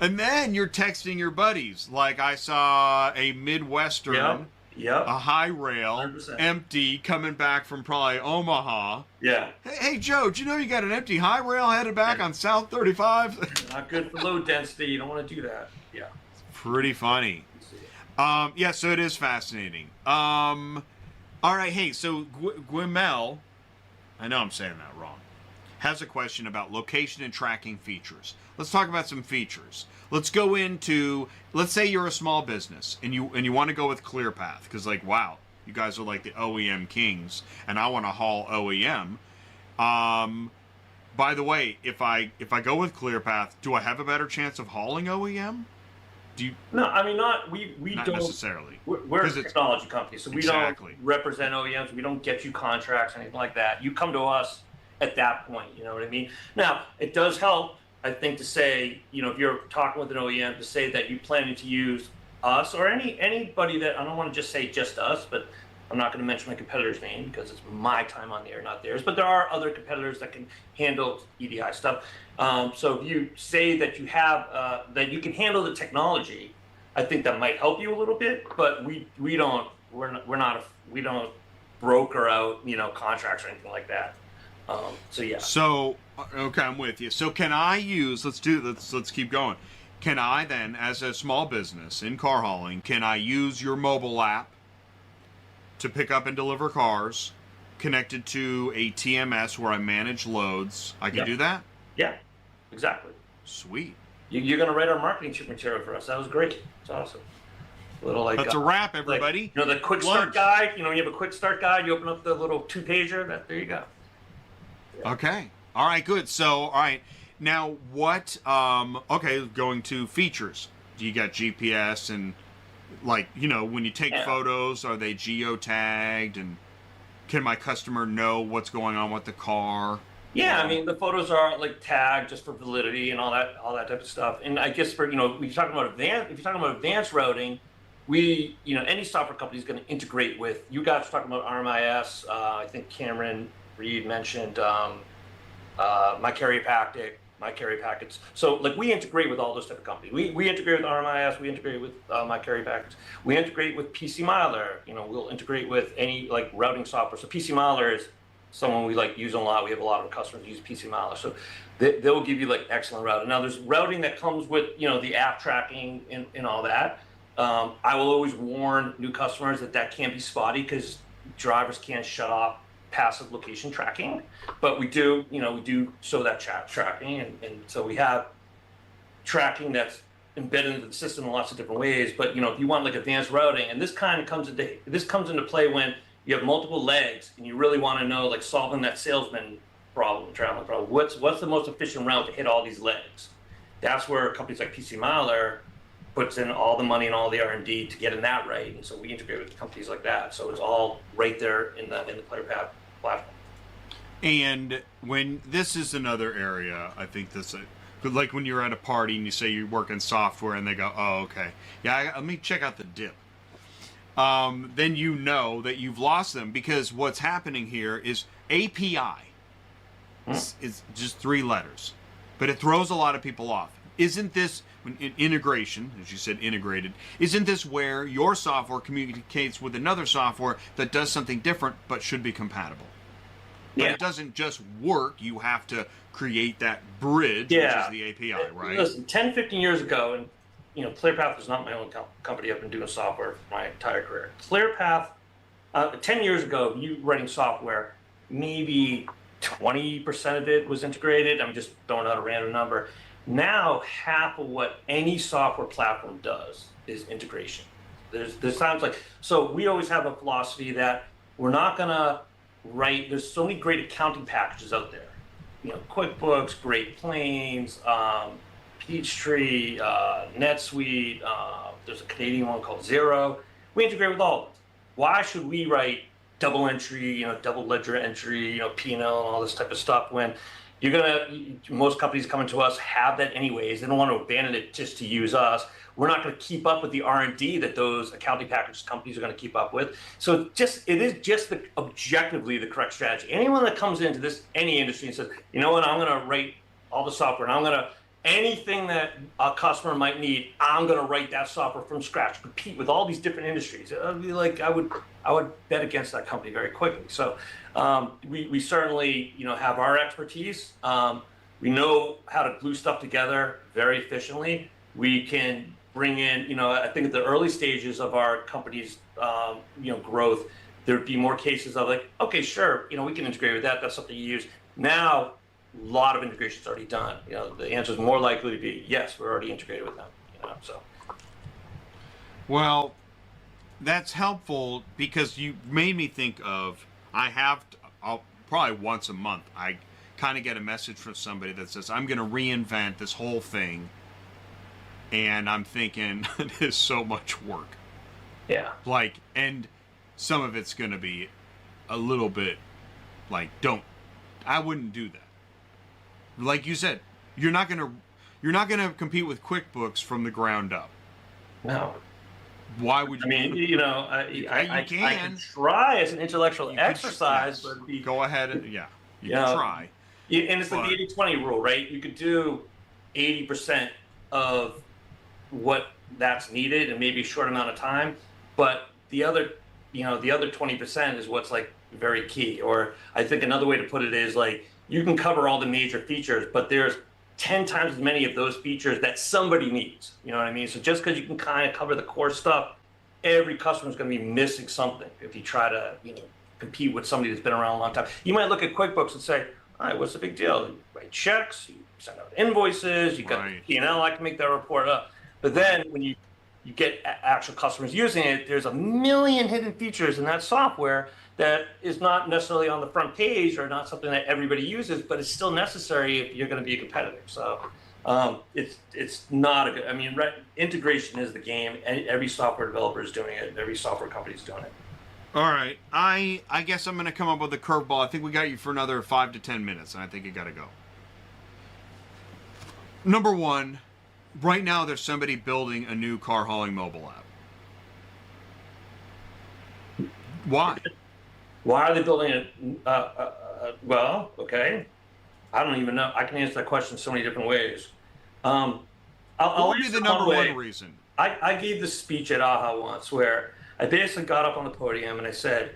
And then you're texting your buddies. Like I saw a Midwestern, a high rail, 100%. empty, coming back from probably Omaha. Yeah. Hey Joe, do you know you got an empty high rail headed back on South 35? Not good for load density. You don't want to do that. Yeah. Pretty funny. So it is fascinating. All right, hey, so Guimel, I know I'm saying that wrong, has a question about location and tracking features. Let's talk about some features. Let's go into, let's say you're a small business and you want to go with ClearPath because wow, you guys are like the OEM kings and I want to haul OEM. By the way, if I go with ClearPath, do I have a better chance of hauling OEM? No, I mean we not don't necessarily. We're a technology company, so we don't represent OEMs. We don't get you contracts, anything like that. You come to us at that point. You know what I mean? Now it does help, I think, to say if you're talking with an OEM to say that you planning to use us or anybody that I don't want to just say just us, but I'm not going to mention my competitor's name because it's my time on the air, not theirs. But there are other competitors that can handle EDI stuff. So if you say that you have that you can handle the technology, I think that might help you a little bit, but we don't broker out, you know, contracts or anything like that. So yeah. So okay, I'm with you. So can I use? Let's keep going. Can I then, as a small business in car hauling, can I use your mobile app to pick up and deliver cars, connected to a TMS where I manage loads? I can do that? Yeah, exactly. Sweet. You're going to write our marketing chip material for us. That was great. It's awesome. That's a wrap, everybody. Like, you know, the quick start guide. You know, when you have a quick start guide, you open up the little 2-pager. There you go. Yeah. Okay. All right, good. So, all right. Now, what, okay, going to features. You got GPS and, like, you know, when you take photos, are they geotagged? And can my customer know what's going on with the car? Yeah, I mean, the photos are, like, tagged just for validity and all that type of stuff. And I guess for, you know, if you're talking about advanced routing, you know, any software company is going to integrate with, you guys were talking about RMIS. I think Cameron Reed mentioned my carrier packets. So like we integrate with all those type of companies. We integrate with RMIS, we integrate with my carrier packets. We integrate with PC Miler. You know, we'll integrate with any like routing software. So PC Miler is someone we like use a lot. We have a lot of customers use PC Miler. So they'll give you like excellent routing. Now there's routing that comes with, you know, the app tracking and all that. I will always warn new customers that can be spotty because drivers can't shut off passive location tracking, but we do show that tracking, and so we have tracking that's embedded into the system in lots of different ways. But you know, if you want like advanced routing, and this comes into play when you have multiple legs and you really want to know, like solving that traveling problem. What's the most efficient route to hit all these legs? That's where companies like PC Miler puts in all the money and all the R&D to get in that right, and so we integrate with companies like that. So it's all right there in the ClearPath platform. And when this is another area, I think like when you're at a party and you say you work in software and they go, oh, okay, yeah, let me check out the dip. Then you know that you've lost them, because what's happening here is API is just 3 letters, but it throws a lot of people off. Isn't this integration, as you said, integrated? Isn't this where your software communicates with another software that does something different but should be compatible? But it doesn't just work. You have to create that bridge, which is the API, right? Listen, 10, 15 years ago, and you know, ClearPath was not my own company. I've been doing software for my entire career. ClearPath, 10 years ago, you writing software, maybe 20% of it was integrated. I'm just throwing out a random number. Now, half of what any software platform does is integration. There's times like, so we always have a philosophy that we're not gonna write, there's so many great accounting packages out there. You know, QuickBooks, Great Plains, Peachtree, NetSuite, there's a Canadian one called Xero. We integrate with all of them. Why should we write double entry, you know, double ledger entry, you know, P&L and all this type of stuff when most companies coming to us have that anyways. They don't want to abandon it just to use us. We're not going to keep up with the R&D that those accounting package companies are going to keep up with. So it is just objectively the correct strategy. Anyone that comes into any industry and says, you know what, I'm going to write all the software and anything that a customer might need, I'm going to write that software from scratch, compete with all these different industries. I'd be like, I would bet against that company very quickly. So we certainly, you know, have our expertise. We know how to glue stuff together very efficiently. We can bring in, you know, I think at the early stages of our company's, you know, growth, there'd be more cases of like, okay, sure, you know, we can integrate with that. That's something you use. Now, a lot of integration's already done. You know, the answer is more likely to be yes, we're already integrated with them. You know, so. Well, that's helpful because you made me think of, I'll probably once a month, I kind of get a message from somebody that says, I'm going to reinvent this whole thing. And I'm thinking, it is so much work. Yeah. Like, and some of it's going to be a little bit like, I wouldn't do that. Like you said, you're not gonna compete with QuickBooks from the ground up. No. Why would you? I mean, you know, I can try as an intellectual exercise, but go ahead and you can try. And it's like the 80-20 rule, right? You could do 80% of what that's needed and maybe a short amount of time. But the other 20% is what's like very key. Or I think another way to put it is like, you can cover all the major features, but there's 10 times as many of those features that somebody needs. You know what I mean? So just because you can kind of cover the core stuff, every customer is going to be missing something if you try to, compete with somebody that's been around a long time. You might look at QuickBooks and say, all right, what's the big deal? You write checks, you send out invoices, you got, I can make that report up. But then when you get actual customers using it, there's a million hidden features in that software that is not necessarily on the front page or not something that everybody uses, but it's still necessary if you're going to be a competitor. So it's not a good, integration is the game, and every software developer is doing it. Every software company is doing it. All right. I guess I'm going to come up with a curveball. I think we got you for another 5 to 10 minutes, and I think you got to go. Number one, right now there's somebody building a new car hauling mobile app. Why? Why are they building it? Well, okay. I don't even know. I can answer that question so many different ways. What would be the number one reason? I gave this speech at AHA once where I basically got up on the podium and I said,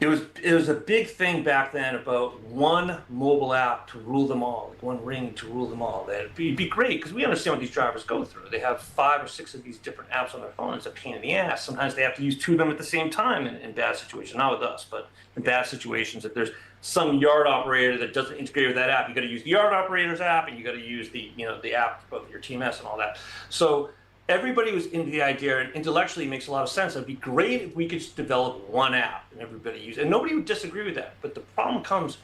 it was a big thing back then about one mobile app to rule them all, like one ring to rule them all. That'd be great because we understand what these drivers go through. They have 5 or 6 of these different apps on their phone. It's a pain in the ass. Sometimes they have to use 2 of them at the same time in bad situations. Not with us, but in bad situations. If there's some yard operator that doesn't integrate with that app, you got to use the yard operator's app, and you got to use the the app of your TMS and all that. So everybody was into the idea, and intellectually it makes a lot of sense. It'd be great if we could just develop one app and everybody use it. And nobody would disagree with that. But the problem comes,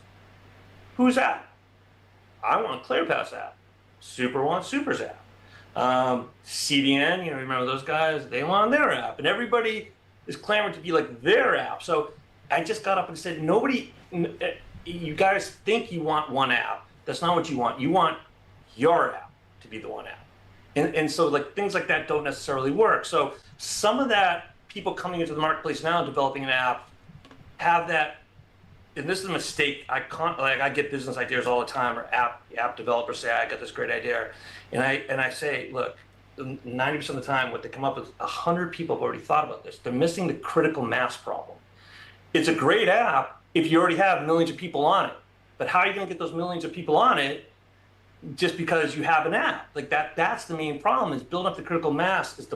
whose app? I want ClearPath's app. Super wants Super's app. CDN, remember those guys? They want their app. And everybody is clamoring to be like their app. So I just got up and said, you guys think you want one app. That's not what you want. You want your app to be the one app. And so like things like that don't necessarily work. So some of that, people coming into the marketplace now and developing an app have that, and this is a mistake. I get business ideas all the time, or app developers say, I got this great idea. And I say, look, 90% of the time what they come up with, 100 people have already thought about this. They're missing the critical mass problem. It's a great app if you already have millions of people on it. But how are you going to get those millions of people on it just because you have an app? Like that's the main problem, is building up the critical mass is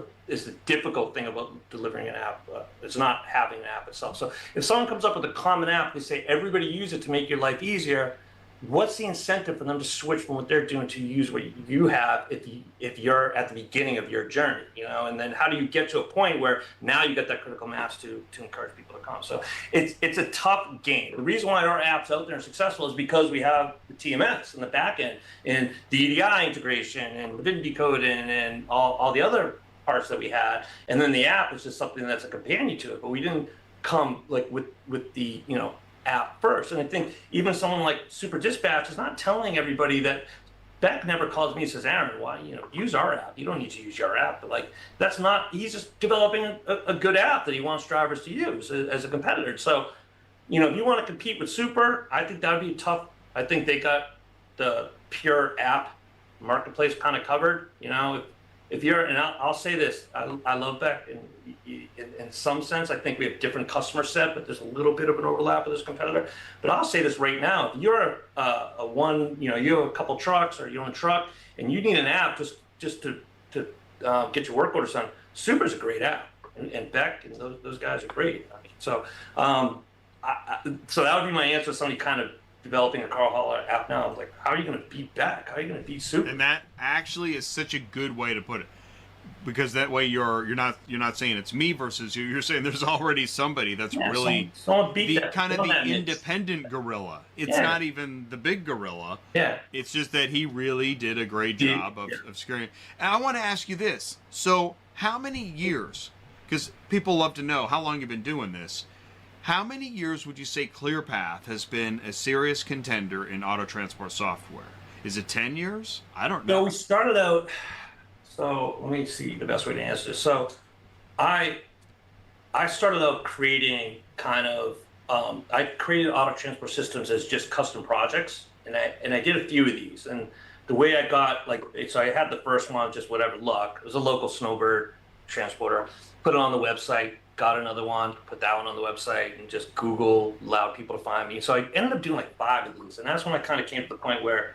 the difficult thing about delivering an app. It's not having an app itself. So if someone comes up with a common app, they say everybody use it to make your life easier, what's the incentive for them to switch from what they're doing to use what you have if you're at the beginning of your journey, and then how do you get to a point where now you get that critical mass to encourage people to come? So it's a tough game. The reason why our app's out there and successful is because we have the TMS and the back end and the ATI integration and lividity coding and all the other parts that we had, and then the app is just something that's a companion to it. But we didn't come like with the app first. And I think even someone like Super Dispatch is not telling everybody that. Beck never calls me and says, Aaron, why use our app? You don't need to use your app. But like that's not. He's just developing a good app that he wants drivers to use as a competitor. So if you want to compete with Super, I think that would be tough. I think they got the pure app marketplace kind of covered. If you're, and I'll say this, I love Beck, and in some sense, I think we have different customer set, but there's a little bit of an overlap with this competitor. But I'll say this right now: if you're you have a couple trucks, or you own a truck, and you need an app just to get your work orders done, Super's a great app, and Beck and those guys are great. So so that would be my answer to somebody kind of developing a car hauler app now. Like, how are you going to beat Beck? How are you going to beat Super? And that actually is such a good way to put it, because that way you're not saying it's me versus you. You're saying there's already somebody that's really the independent gorilla. It's not even the big gorilla. Yeah. It's just that he really did a great job of scaring. And I want to ask you this. So how many years, because people love to know how long you've been doing this, how many years would you say ClearPath has been a serious contender in auto transport software? Is it 10 years? I don't know. No, we started out, so let me see the best way to answer this. So I started out creating I created auto transport systems as just custom projects, and I did a few of these. And the way I got, like, so I had the first one, just whatever luck. It was a local snowbird transporter. Put it on the website, got another one, put that one on the website, and just Google allowed people to find me. So I ended up doing like 5 of these. And that's when I kind of came to the point where,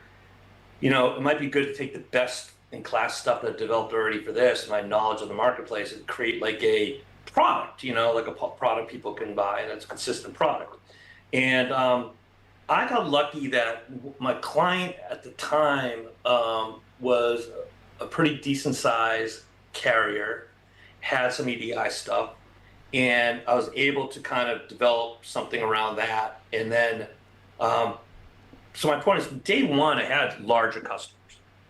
you know, it might be good to take the best in class stuff that I developed already for this and my knowledge of the marketplace and create like a product, you know, like a product people can buy, and it's a consistent product. And I got lucky that my client at the time was a pretty decent size carrier, had some EDI stuff, and I was able to kind of develop something around that. And then, so my point is, day one, I had larger customers.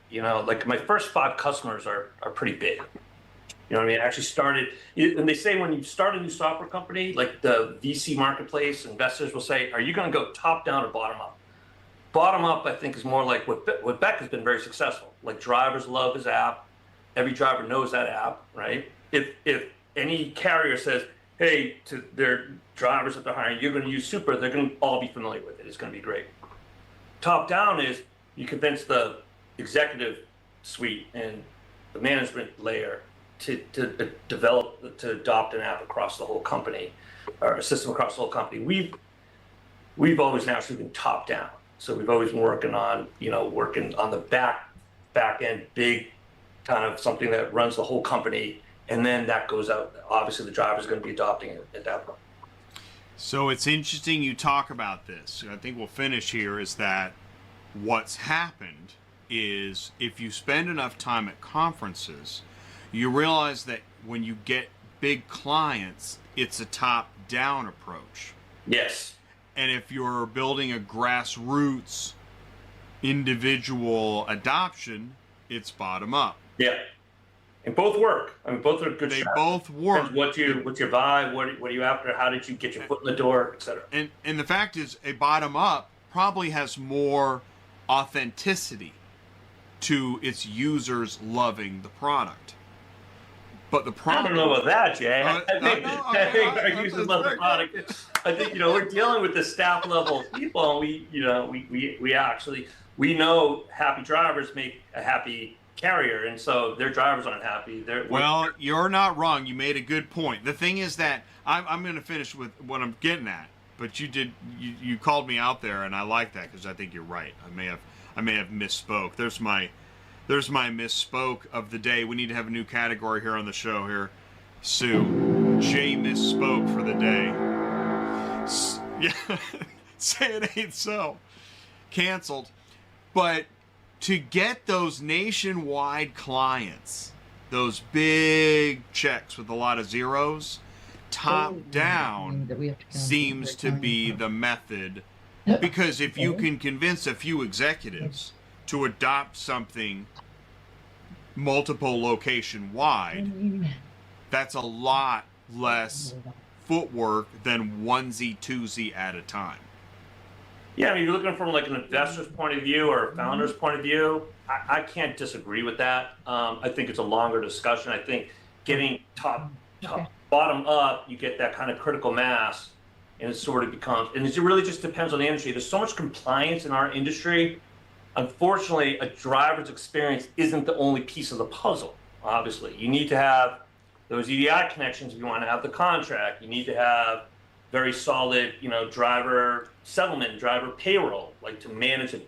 You know, like my first 5 customers are pretty big. You know what I mean? I actually started, and they say when you start a new software company, like the VC marketplace, investors will say, are you going to go top down or bottom up? Bottom up, I think, is more like what Beck has been very successful. Like drivers love his app. Every driver knows that app, right? If any carrier says, hey, to their drivers that they're hiring, you're going to use Super, they're going to all be familiar with it. It's going to be great. Top down is you convince the executive suite and the management layer to adopt an app across the whole company, or a system across the whole company. We've always naturally been top down. So we've always been working on the back end, big kind of something that runs the whole company. And then that goes out. Obviously the driver's going to be adopting it at that point. So it's interesting you talk about this. I think we'll finish here is that what's happened is if you spend enough time at conferences, you realize that when you get big clients, it's a top-down approach. Yes. And if you're building a grassroots individual adoption, it's bottom-up. Yeah. And both work. I mean, both are good They shots. both work. What's your vibe? What are you after? How did you get your foot in the door, etc. And the fact is, a bottom-up probably has more authenticity to its users loving the product. But the problem, I don't know about that, Jay. I think our no, users love the product. I think we're dealing with the staff level people, and we know happy drivers make a happy carrier, and so their drivers aren't happy. Well, you're not wrong. You made a good point. The thing is that I'm going to finish with what I'm getting at. But you called me out there, and I like that because I think you're right. I may have misspoke. There's my misspoke of the day. We need to have a new category here on the show here. Sue, Jay misspoke for the day. Yeah, say it ain't so. Canceled. But to get those nationwide clients, those big checks with a lot of zeros, top down seems to be the method, because if you can convince a few executives to adopt something multiple location wide, that's a lot less footwork than onesie twosie at a time. Yeah, I mean, you're looking from like an investor's point of view or a founder's point of view. I can't disagree with that. I think it's a longer discussion. I think getting bottom up, you get that kind of critical mass, and it sort of becomes, and it really just depends on the industry. There's so much compliance in our industry. Unfortunately, a driver's experience isn't the only piece of the puzzle. Obviously, you need to have those EDI connections if you want to have the contract. You need to have very solid, driver settlement, driver payroll, like to manage like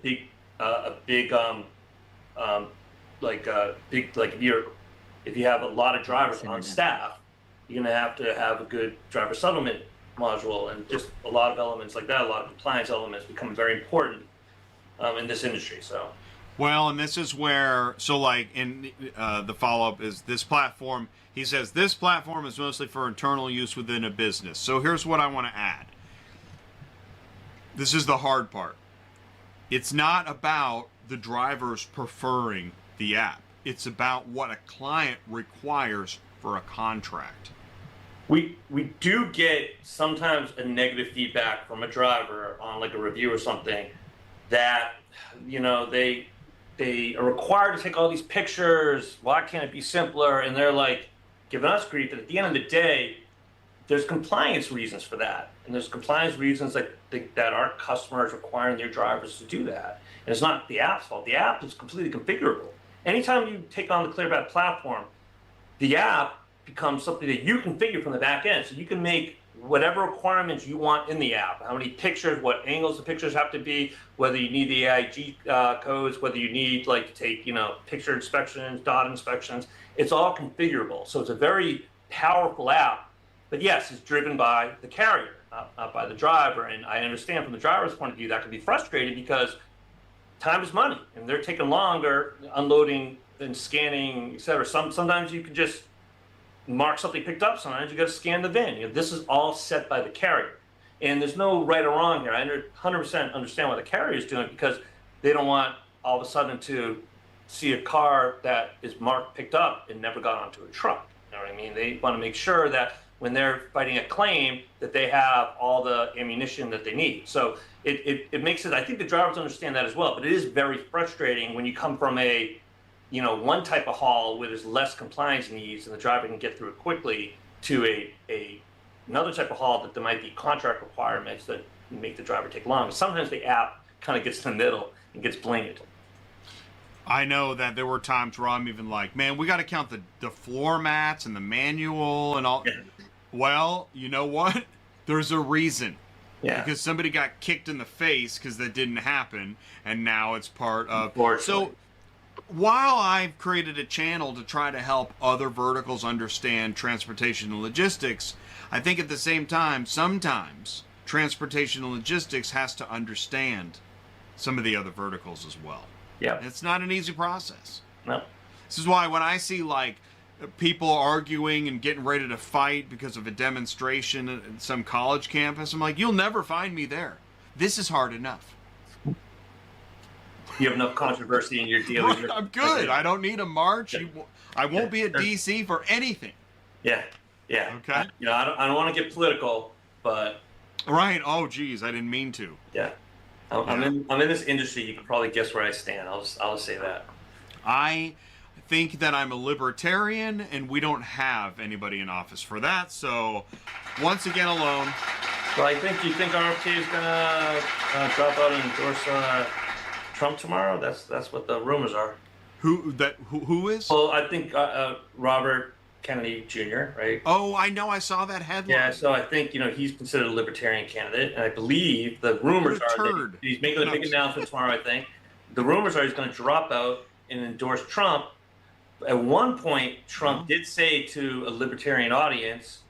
if you have a lot of drivers on staff, you're going to have a good driver settlement module, and just a lot of elements like that, a lot of compliance elements become very important in this industry. So, well, and this is where, so like in the follow-up is this platform, he says this platform is mostly for internal use within a business. So here's what I want to add. This is the hard part. It's not about the drivers preferring the app. It's about what a client requires for a contract. We do get sometimes a negative feedback from a driver on like a review or something that, they are required to take all these pictures. Why can't it be simpler? And they're like giving us grief. And at the end of the day, there's compliance reasons for that, and there's compliance reasons that our customers requiring their drivers to do that. And it's not the app's fault. The app is completely configurable. Anytime you take on the ClearPath platform, the app becomes something that you configure from the back end. So you can make whatever requirements you want in the app. How many pictures, what angles the pictures have to be, whether you need the AIG codes, whether you need to take, picture inspections, dot inspections. It's all configurable. So it's a very powerful app. But yes, it's driven by the carrier, not by the driver. And I understand from the driver's point of view that can be frustrating because time is money, and they're taking longer unloading and scanning, et cetera. Sometimes you can just mark something picked up. Sometimes you got to scan the VIN. This is all set by the carrier, and there's no right or wrong here. I 100% understand what the carrier is doing because they don't want all of a sudden to see a car that is marked picked up and never got onto a truck. You know what I mean? They want to make sure that when they're fighting a claim that they have all the ammunition that they need. So it makes it, I think the drivers understand that as well, but it is very frustrating when you come from a, one type of haul where there's less compliance needs and the driver can get through it quickly to another type of haul that there might be contract requirements that make the driver take long. Sometimes the app kind of gets in the middle and gets blamed. I know that there were times where I'm even like, man, we got to count the floor mats and the manual and all. Yeah. Well, you know what? There's a reason. Yeah. Because somebody got kicked in the face because that didn't happen, and now it's part of. So, while I've created a channel to try to help other verticals understand transportation and logistics, I think at the same time, sometimes transportation and logistics has to understand some of the other verticals as well. Yeah. It's not an easy process. No. This is why when I see people arguing and getting ready to fight because of a demonstration at some college campus, I'm like, you'll never find me there. This is hard enough. You have enough controversy in your dealing. I'm good. I don't need a march. I won't be at DC for anything. Yeah. Yeah. Okay. I don't want to get political, but. Right. Oh, geez. I didn't mean to. Yeah. I'm in this industry. You can probably guess where I stand. I'll just say that. I think that I'm a libertarian, and we don't have anybody in office for that. So, once again, alone. Well, you think RFK is gonna drop out and endorse Trump tomorrow? That's what the rumors are. Who is? Well, I think Robert Kennedy Jr. Right? Oh, I know. I saw that headline. Yeah. So I think he's considered a libertarian candidate, and I believe the rumors are that he's making a big announcement tomorrow. I think the rumors are he's going to drop out and endorse Trump. At one point, Trump did say to a libertarian audience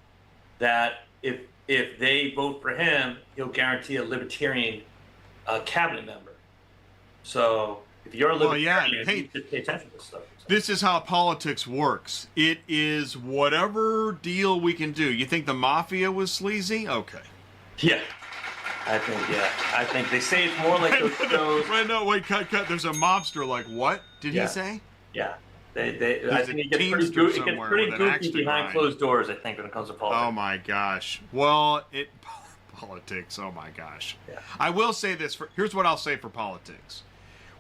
that if they vote for him, he'll guarantee a libertarian cabinet member. So if you're a libertarian, you should pay attention to this stuff. This is how politics works. It is whatever deal we can do. You think the mafia was sleazy? Okay. Yeah. I think they say it's more like those shows. Right, no, wait, cut. There's a mobster, like, what did he say? Yeah. I think it gets pretty goofy behind closed doors, I think, when it comes to politics. Oh, my gosh. Well, politics, oh, my gosh. Yeah. I will say this. Here's what I'll say for politics.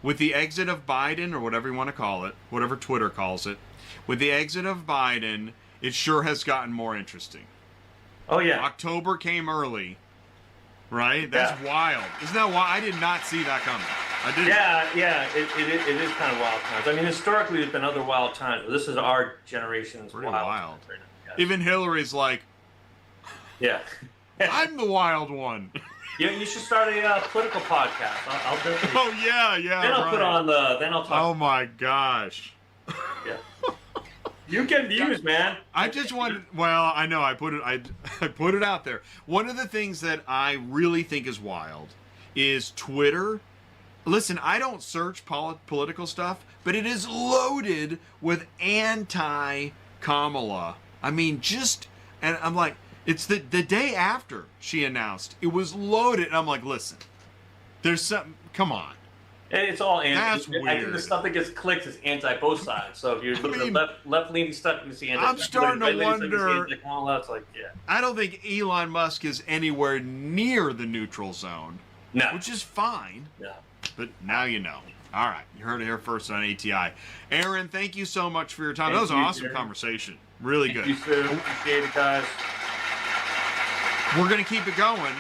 With the exit of Biden, or whatever you want to call it, whatever Twitter calls it, with the exit of Biden, it sure has gotten more interesting. Oh, yeah. October came early, right? That's wild. Isn't that wild? I did not see that coming. I didn't. Yeah. It is kind of wild times. I mean, historically, there's been other wild times, but this is our generation's wild. Right now. Even Hillary's like, yeah. I'm the wild one. Yeah, you should start a political podcast. I'll definitely. Oh yeah. Then I'll put on the. Then I'll talk. Oh my gosh. Yeah. You get views, man. I just wanted. Well, I know. I put it out there. One of the things that I really think is wild is Twitter. Listen, I don't search political stuff, but it is loaded with anti-Kamala. I mean, and I'm like. It's the day after she announced. It was loaded. And I'm like, listen, there's something. Come on. And it's all anti. That's weird. I think the stuff that gets clicked is anti both sides. So if you're looking at left-leaning stuff, you can see anti. I'm starting to wonder. It's like, yeah. I don't think Elon Musk is anywhere near the neutral zone. No. Which is fine. No. But now you know. All right. You heard it here first on ATI. Aaron, thank you so much for your time. That was an awesome conversation. Really good. Thank you, Sue. Appreciate it, guys. we're going to keep it going.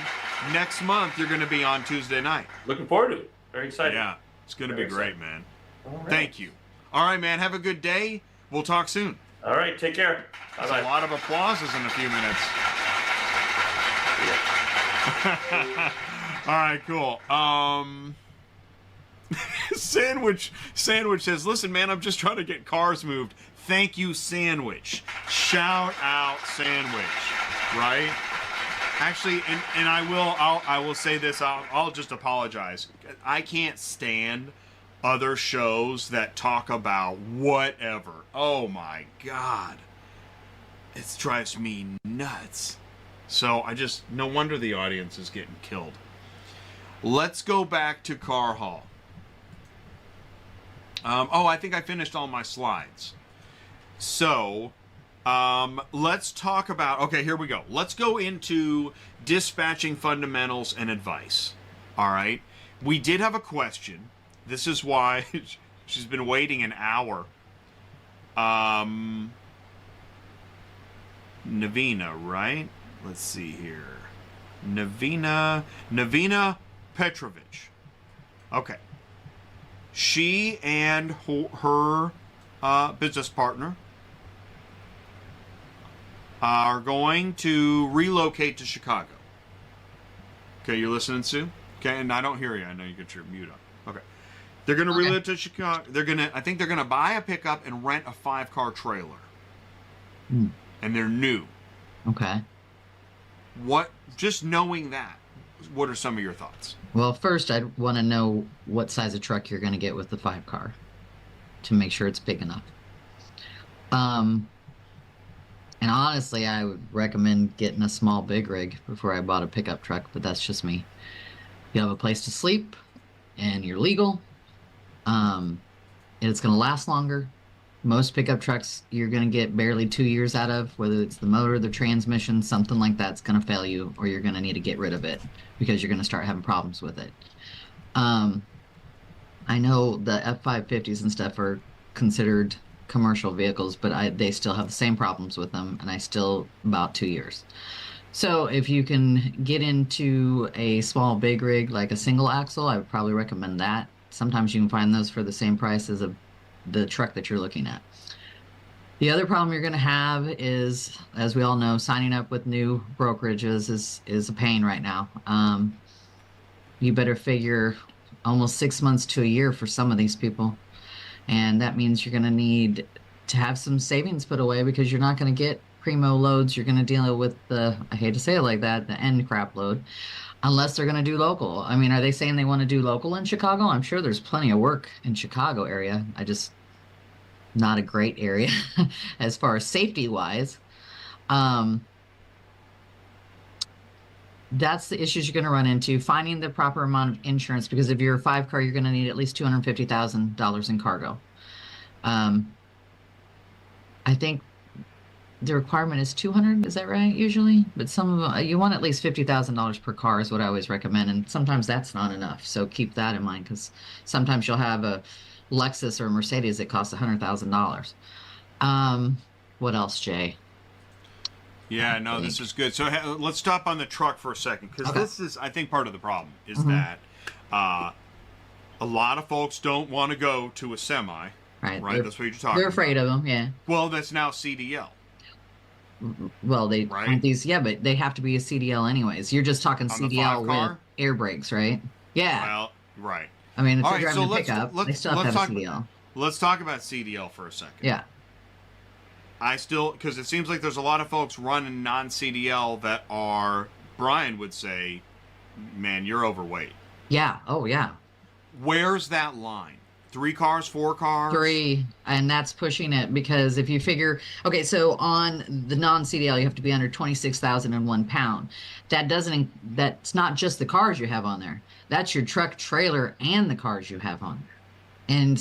Next month, you're going to be on Tuesday night. Looking forward to it. Very excited. Yeah, it's going to be great, excited. man. All right. Thank you. All right, man. Have a good day. We'll talk soon. All right, take care. There's Bye-bye. a lot of applauses in a few minutes. All right, cool. Sandwich says, listen, man, I'm just trying to get cars moved. Thank you, Sandwich. Shout out, Sandwich. Right? Actually, and I will say this. I'll just apologize. I can't stand other shows that talk about whatever. Oh my God. It drives me nuts. So no wonder the audience is getting killed. Let's go back to Car Hall. I think I finished all my slides. So, let's talk about, okay, here we go. Let's go into dispatching fundamentals and advice. All right. We did have a question. This is why she's been waiting an hour. Navina, right? Let's see here. Navina Petrovich. Okay. She and her business partner are going to relocate to Chicago. Okay, you're listening, Sue? Okay, and I don't hear you. I know you got your mute on. Okay. They're going to relocate to Chicago. I think they're going to buy a pickup and rent a 5-car trailer. Hmm. And they're new. Okay. Just knowing that, what are some of your thoughts? Well, first, I'd want to know what size of truck you're going to get with the 5-car to make sure it's big enough. And honestly, I would recommend getting a small big rig before I bought a pickup truck, but that's just me. You have a place to sleep, and you're legal, and it's going to last longer. Most pickup trucks you're going to get barely 2 years out of, whether it's the motor, the transmission, something like that's going to fail you, or you're going to need to get rid of it because you're going to start having problems with it. I know the F-550s and stuff are considered commercial vehicles, but they still have the same problems with them, and I still about 2 years. So if you can get into a small big rig like a single axle, I would probably recommend that. Sometimes you can find those for the same price as the truck that you're looking at. The other problem you're going to have is, as we all know, signing up with new brokerages is a pain right now. You better figure almost 6 months to a year for some of these people. And that means you're going to need to have some savings put away because you're not going to get primo loads. You're going to deal with the, I hate to say it like that, the end crap load, unless they're going to do local. I mean, are they saying they want to do local in Chicago? I'm sure there's plenty of work in Chicago area. Not a great area as far as safety wise. That's the issues you're going to run into. Finding the proper amount of insurance, because if you're a 5-car, you're going to need at least $250,000 in cargo. I think the requirement is 200. Is that right? Usually, but some of them, you want at least $50,000 per car is what I always recommend, and sometimes that's not enough. So keep that in mind, because sometimes you'll have a Lexus or a Mercedes that costs $100,000. What else, Jay? Yeah, no, this is good. So let's stop on the truck for a second, because this is, I think, part of the problem is that a lot of folks don't want to go to a semi. Right. That's what you're talking about. They're afraid of them, yeah. Well, that's now CDL. Well, they aren't these, yeah, but they have to be a CDL anyways. You're just talking on CDL with air brakes, right? Yeah. Well, right. I mean, if you're driving a pickup, they still have to have a CDL. Let's talk about CDL for a second. Yeah. Because it seems like there's a lot of folks running non-CDL that are, Brian would say, man, you're overweight. Yeah. Oh, yeah. Where's that line? 3 cars, 4 cars? 3, and that's pushing it, because if you figure, okay, so on the non-CDL, you have to be under 26,001 pound. That's not just the cars you have on there. That's your truck, trailer, and the cars you have on there. And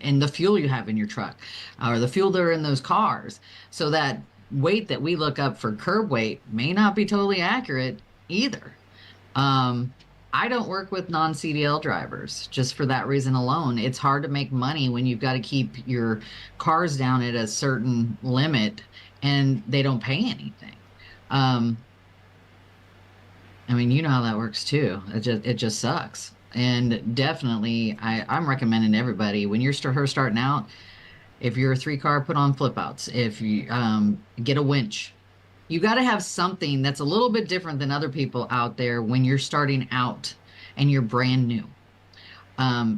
and the fuel you have in your truck, or the fuel that are in those cars. So that weight that we look up for curb weight may not be totally accurate either. I don't work with non-CDL drivers just for that reason alone. It's hard to make money when you've got to keep your cars down at a certain limit and they don't pay anything. I mean, you know how that works too. It just sucks. And definitely, I'm recommending everybody when you're starting out, if you're a 3-car, put on flip outs. If you get a winch, you got to have something that's a little bit different than other people out there when you're starting out and you're brand new.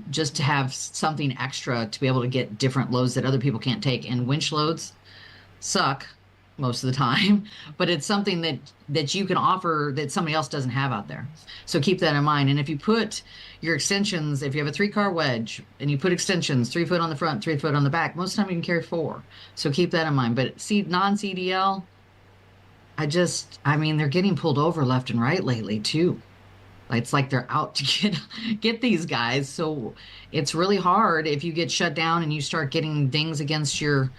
Just to have something extra to be able to get different loads that other people can't take. And winch loads suck most of the time, but it's something that you can offer that somebody else doesn't have out there. So keep that in mind. And if you put your extensions, if you have a 3-car wedge and you put extensions 3 foot on the front, 3 foot on the back, most of the time you can carry 4. So keep that in mind. But non-CDL, I mean, they're getting pulled over left and right lately too. It's like they're out to get these guys. So it's really hard if you get shut down and you start getting things against your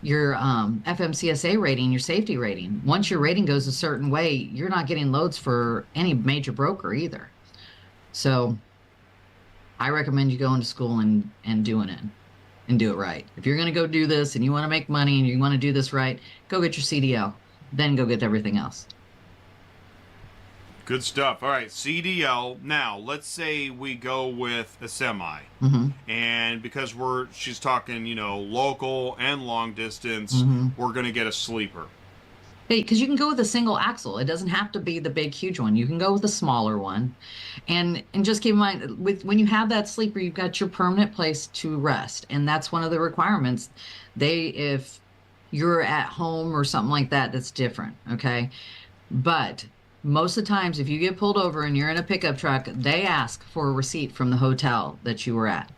FMCSA rating, your safety rating. Once your rating goes a certain way, you're not getting loads for any major broker either. So I recommend you going to school and doing it and do it right. If you're going to go do this and you want to make money and you want to do this right, go get your CDL, then go get everything else. Good stuff. All right, CDL. Now, let's say we go with a semi. And because she's talking, local and long distance, we're going to get a sleeper. Hey, because you can go with a single axle. It doesn't have to be the big, huge one. You can go with a smaller one. And just keep in mind, when you have that sleeper, you've got your permanent place to rest. And that's one of the requirements. If you're at home or something like that, that's different, okay? But most of the times, if you get pulled over and you're in a pickup truck, they ask for a receipt from the hotel that you were at.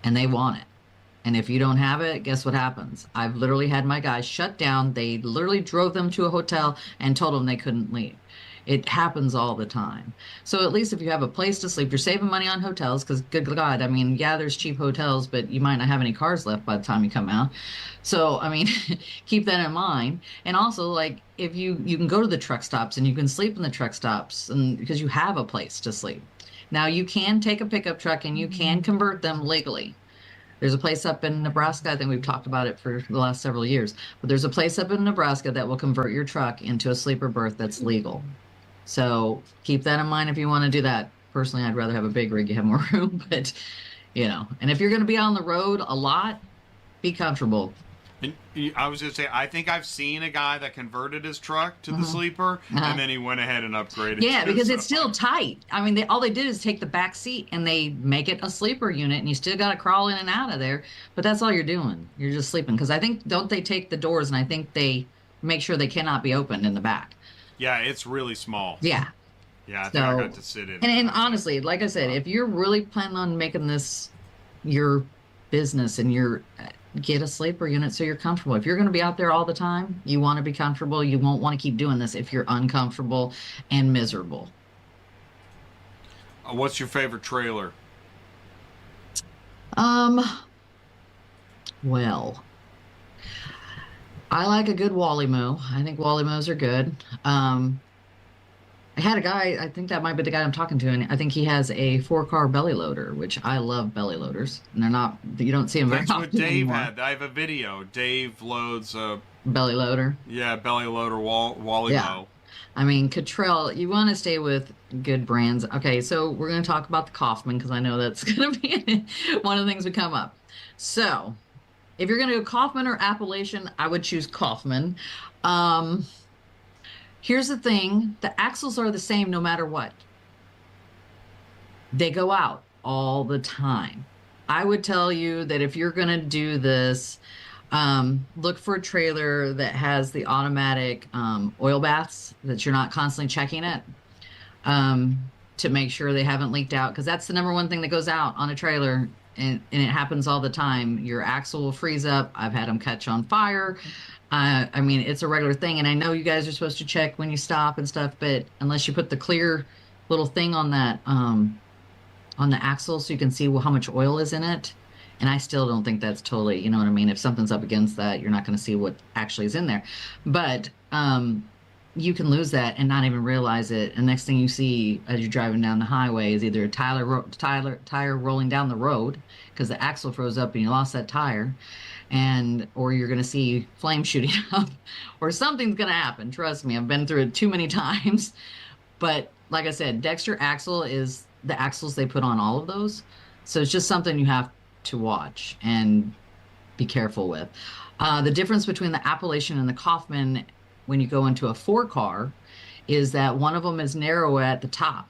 And they want it. And if you don't have it, guess what happens? I've literally had my guys shut down. They literally drove them to a hotel and told them they couldn't leave. It happens all the time. So at least if you have a place to sleep, you're saving money on hotels because, good God, I mean, yeah, there's cheap hotels, but you might not have any cars left by the time you come out. So, I mean, keep that in mind. And also, like, if you can go to the truck stops and you can sleep in the truck stops and because you have a place to sleep. Now, you can take a pickup truck and you can convert them legally. There's a place up in Nebraska, I think we've talked about it for the last several years, but there's a place up in Nebraska that will convert your truck into a sleeper berth that's legal. So keep that in mind if you want to do that. Personally, I'd rather have a big rig, you have more room, but and if you're going to be on the road a lot, be comfortable. And I was going to say, I think I've seen a guy that converted his truck to the sleeper, and then he went ahead and upgraded. Yeah, because it's still tight. I mean, all they did is take the back seat and they make it a sleeper unit, and you still got to crawl in and out of there. But that's all you're doing. You're just sleeping. Because I think, don't they take the doors, and I think they make sure they cannot be opened in the back. Yeah, it's really small. Yeah. Yeah, I think I got to sit in. And honestly, like I said, if you're really planning on making this your business and get a sleeper unit so you're comfortable. If you're going to be out there all the time, you want to be comfortable. You won't want to keep doing this if you're uncomfortable and miserable. What's your favorite trailer? Well, I like a good Wally Mo. I think Wally Mo's are good. I had a guy, I think that might be the guy I'm talking to, and I think he has a 4-car belly loader, which I love belly loaders. And you don't see them very often. That's what Dave anymore. had. I have a video. Dave loads a belly loader. Yeah, belly loader Wally Mo. I mean, Cottrell, you want to stay with good brands. Okay, so we're going to talk about the Kaufman because I know that's going to be one of the things that come up. So, if you're going to go Kaufman or Appalachian, I would choose Kaufman. Here's the thing. The axles are the same no matter what. They go out all the time. I would tell you that if you're going to do this, look for a trailer that has the automatic oil baths, that you're not constantly checking it to make sure they haven't leaked out. Because that's the number one thing that goes out on a trailer. And it happens all the time. Your axle will freeze up. I've had them catch on fire. I mean, it's a regular thing. And I know you guys are supposed to check when you stop and stuff, but unless you put the clear little thing on that, on the axle so you can see how much oil is in it. And I still don't think that's totally, you know what I mean? If something's up against that, you're not going to see what actually is in there. But you can lose that and not even realize it. And next thing you see as you're driving down the highway is either a tire rolling down the road because the axle froze up and you lost that tire, or you're going to see flames shooting up, or something's going to happen. Trust me, I've been through it too many times. But like I said, Dexter axle is the axles they put on all of those. So it's just something you have to watch and be careful with. The difference between the Appalachian and the Kaufman when you go into a 4-car is that one of them is narrower at the top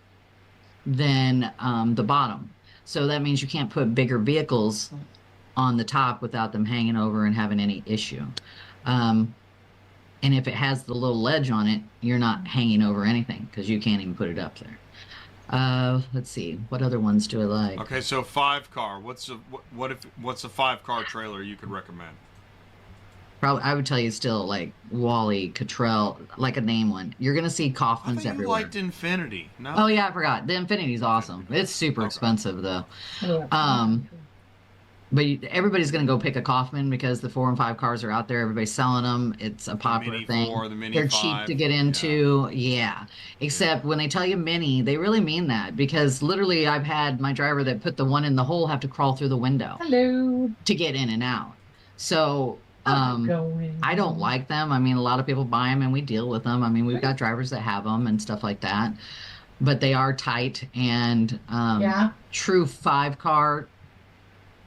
than the bottom. So that means you can't put bigger vehicles on the top without them hanging over and having any issue. And if it has the little ledge on it, you're not hanging over anything because you can't even put it up there. Let's see, what other ones do I like? Okay, so 5-car. What's a 5-car trailer you could recommend? Probably, I would tell you still like Wally, Cottrell, like a name one. You're gonna see I Kaufmans thought you everywhere. liked Infinity. No. Oh yeah, I forgot. The Infinity's awesome. It's super expensive though. Yeah. But everybody's going to go pick a Kaufman because the 4 and 5 cars are out there. Everybody's selling them. It's a popular Mini thing. 4, the Mini They're 5, cheap to get into. Yeah. Except when they tell you mini, they really mean that because literally I've had my driver that put the one in the hole have to crawl through the window Hello. to get in and out. So Going. I don't like them. I mean, a lot of people buy them and we deal with them. I mean, we've got drivers that have them and stuff like that. But they are tight and Yeah. true 5-car.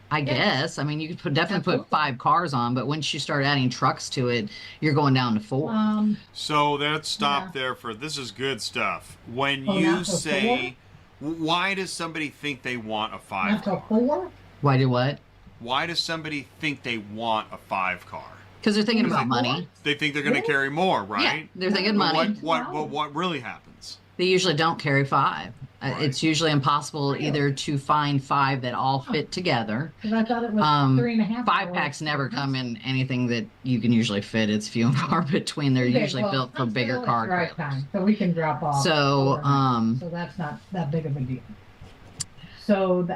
I guess. I mean, you could definitely put 5 cars on, but once you start adding trucks to it, you're going down to 4. So let's stop there for this is good stuff. When Oh, you not for say, why does somebody think they want a 5 Not till car? 4? Why do what? Why does somebody think they want a 5-car? Because they're thinking about money. They think they're going to carry more, Yeah, right? they're thinking money. What really happens? They usually don't carry 5. It's usually impossible either to find 5 that all fit together. Because I thought it was 3.5. 5-packs never come in anything that you can usually fit. It's few and far between. They're usually built for bigger car Right trailers. time, so we can drop off. So, overnight. So that's not that big of a deal. So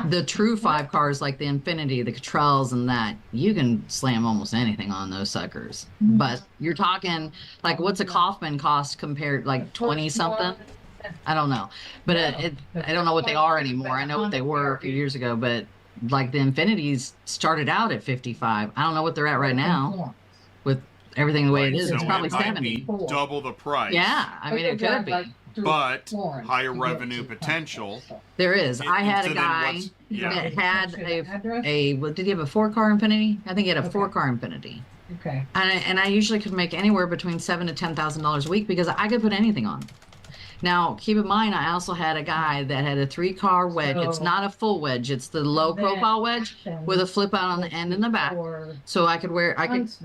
the true 5 cars like the Infinity, the Cottrells, and that you can slam almost anything on those suckers. But you're talking like what's a Kaufman cost compared like 20 something? I don't know, but I don't know what they are anymore. I know what they were a few years ago, but like the Infinities started out at 55. I don't know what they're at right now with everything the way it is. So It's probably it might 70. be double the price. Yeah, I mean it could be. But higher revenue potential. There is. I had a So then guy what's- that had what did he have a 4-car Infinity? I think he had a 4-car Infinity. Okay. And I usually could make anywhere between $7,000 to $10,000 a week because I could put anything on. Now, keep in mind, I also had a guy that had a 3-car wedge. It's not a full wedge. It's the low profile wedge with a flip out on the end and the back. So I could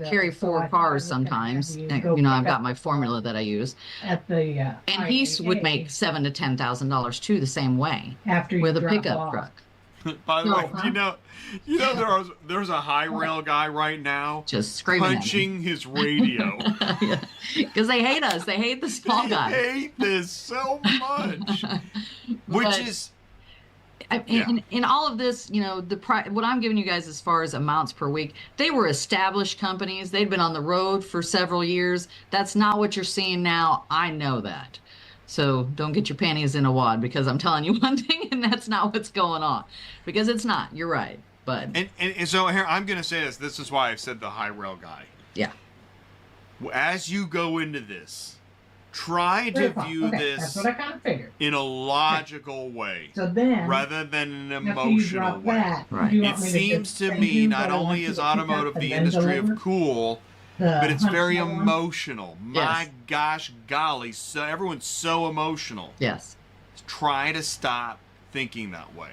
carry 4 cars sometimes. You know, I've got my formula that I use. At the And he would make $7,000 to $10,000 too the same way after with a drop pickup off. truck. By the way, you know there's a high rail guy right now Just screaming punching his radio. Because they hate us. They hate the small guys. They hate this so much. Which is in all of this, you know, what I'm giving you guys as far as amounts per week, they were established companies. They'd been on the road for several years. That's not what you're seeing now. I know that. So don't get your panties in a wad because I'm telling you one thing and that's not what's going on. Because it's not. You're right. But and so here I'm going to say this. This is why I said the high rail guy. Yeah. As you go into this, try to view this That's what I kind of figured. in a logical way, So then, rather than an after you emotional drop way. that, Right. do you It want me to seems just to send me you not what I want only you is to pick up automotive and the then industry of deliver? cool, The but it's very Huntsville one? emotional. My gosh, golly, so everyone's so emotional. yes. Try to stop thinking that way.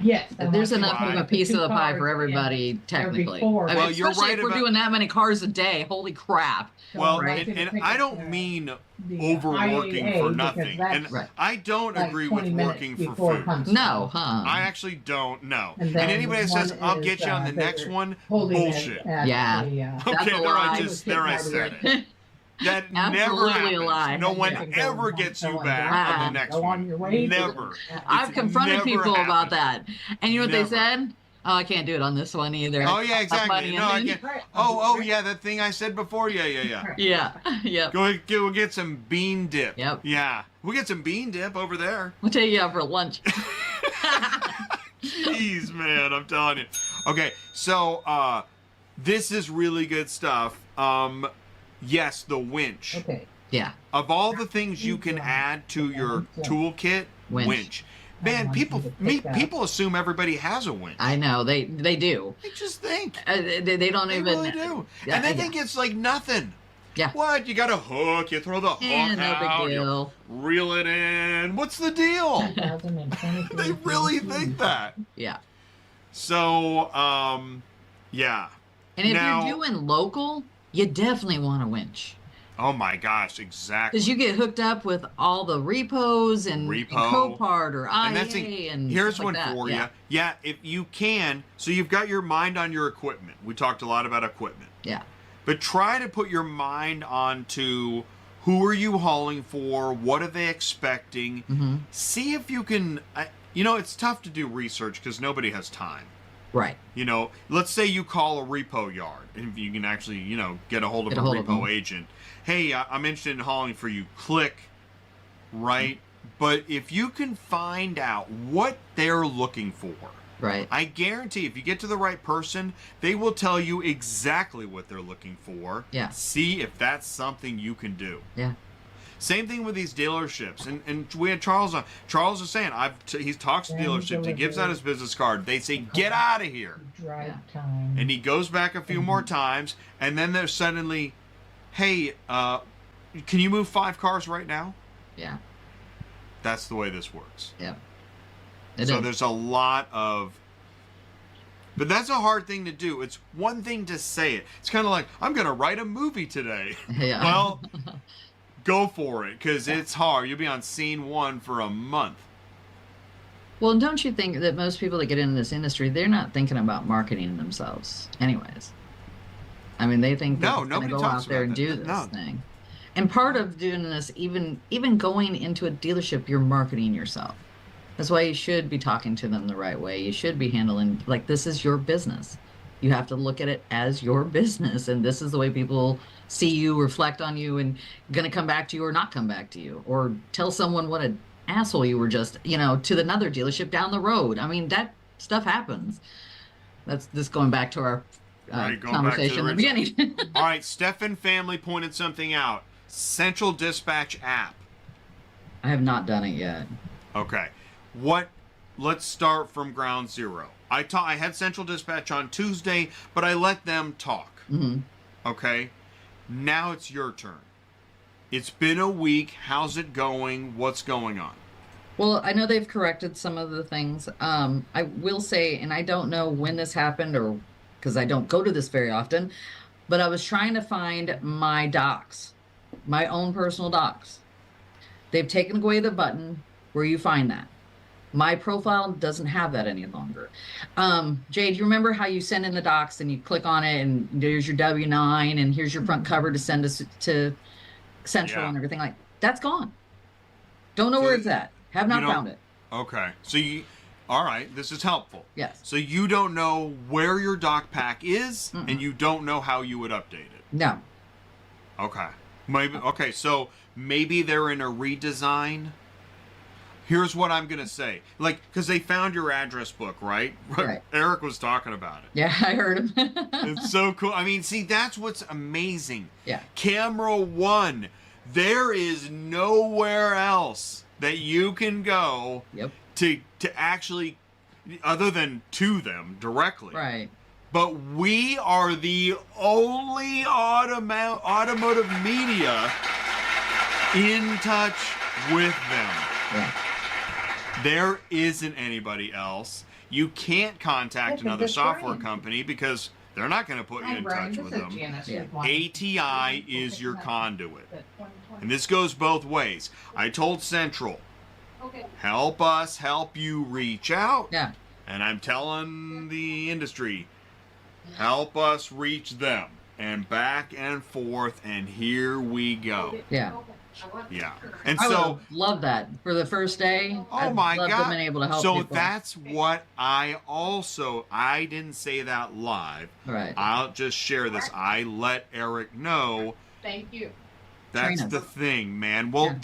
Yes. There's enough of a the piece of 2 the pie for cars everybody, and technically. every 4. I mean, Well, you're especially right if we're about- doing that many cars a day. Holy crap. Well, Right. and I don't mean the, overworking IAA, for because nothing. that's And Right. I don't like agree 20 with minutes working for before food. Huntsville. No, huh? I actually don't know. And And then anybody that one says, I'll is, get you on the they're next one, holding it bullshit. at Yeah. the, That's Okay, a there I lie. just, there I said it. That never Absolutely a lie. happens. No one Yeah. ever gets you Go back on. on the next Go on one. your way. Never. I've It's confronted never people about happened. that. And you know what Never. they said? Oh, I can't do it on this one either. Oh yeah, Money exactly. No, and I then- get. Oh yeah, that thing I said before. Yeah. Yeah. Yep. Go get some bean dip. Yep. Yeah, we'll get some bean dip over there. We'll take you out for lunch. Jeez, man, I'm telling you. Okay, so this is really good stuff. Yes, the winch. Okay. Yeah. Of all the things you can add to your toolkit, winch. Man, people assume everybody has a winch. I know they do. They just think. They don't They even. really do. And they think it's like nothing. Yeah. What? You got a hook. You throw the hook no out. big You deal. reel it in. What's the deal? 2023. They really think that. Yeah. So, yeah. And if Now- you're doing local, you definitely want a winch. Oh my gosh, exactly. Because you get hooked up with all the repos and Copart or IA And that's here's stuff one like that. for Yeah. you. Yeah, if you can. So you've got your mind on your equipment. We talked a lot about equipment. Yeah. But try to put your mind onto who are you hauling for? What are they expecting? Mm-hmm. See if you can. It's tough to do research because nobody has time. Right. Let's say you call a repo yard, and if you can actually, get a hold of a hold of repo them. agent. Hey, I'm interested in hauling for you. Click, right? But if you can find out what they're looking for, Right. I guarantee if you get to the right person, they will tell you exactly what they're looking for. Yeah. See if that's something you can do. Yeah. Same thing with these dealerships, and we had Charles on. Charles is saying he talks to dealerships. He gives out his business card. They say, "Get out of here," Drive time. and he goes back a few more times, and then they're suddenly, "Hey, can you move 5 cars right now?" Yeah. That's the way this works. Yeah. So there's a lot of, but that's a hard thing to do. It's one thing to say it. It's kind of like, I'm going to write a movie today. Yeah. Well, go for it, because it's hard. You'll be on scene 1 for a month. Well, don't you think that most people that get into this industry, they're not thinking about marketing themselves anyways? I mean, they think they're going to nobody go talks out there about and that. do this No. thing. And part of doing this, even going into a dealership, you're marketing yourself. That's why you should be talking to them the right way. You should be handling, like, this is your business. You have to look at it as your business, and this is the way people see you, reflect on you, and going to come back to you or not come back to you, or tell someone what an asshole you were just, to another dealership down the road. I mean, that stuff happens. That's this going back to our Right, going conversation in the back to the beginning. All right, Stefan Family pointed something out. Central Dispatch app. I have not done it yet. Okay. Let's start from ground zero. I had Central Dispatch on Tuesday, but I let them talk. Mm-hmm. Okay? Now it's your turn. It's been a week. How's it going? What's going on? Well, I know they've corrected some of the things. I will say, and I don't know when this happened or because I don't go to this very often, but I was trying to find my docs, my own personal docs. They've taken away the button where you find that. My profile doesn't have that any longer. Jade, you remember how you send in the docs and you click on it and there's your W-9 and here's your front cover to send us to Central and everything like that's gone. Don't know where it's at. Have not found it. Okay. So all right, this is helpful. Yes. So you don't know where your doc pack is and you don't know how you would update it. No. Okay. So maybe they're in a redesign. Here's what I'm going to say. Because they found your address book, right? Right. Eric was talking about it. Yeah, I heard him. It's so cool. I mean, see, that's what's amazing. Yeah. Camera 1. There is nowhere else that you can go to actually, other than to them directly. Right. But we are the only automotive media in touch with them. Yeah. There isn't anybody else. You can't contact another software company because they're not going to put you in touch with them. ATI is your conduit. And this goes both ways. I told Central, help us help you reach out. Yeah. And I'm telling the industry, help us reach them. And back and forth, and here we go. Yeah. Yeah. And I so would love that for the first day. Oh my I'd love to God. have been able to help so people. that's what I didn't say that live. Right. I'll just share this. I let Eric know. Thank you. That's Train the us. thing, man. Well,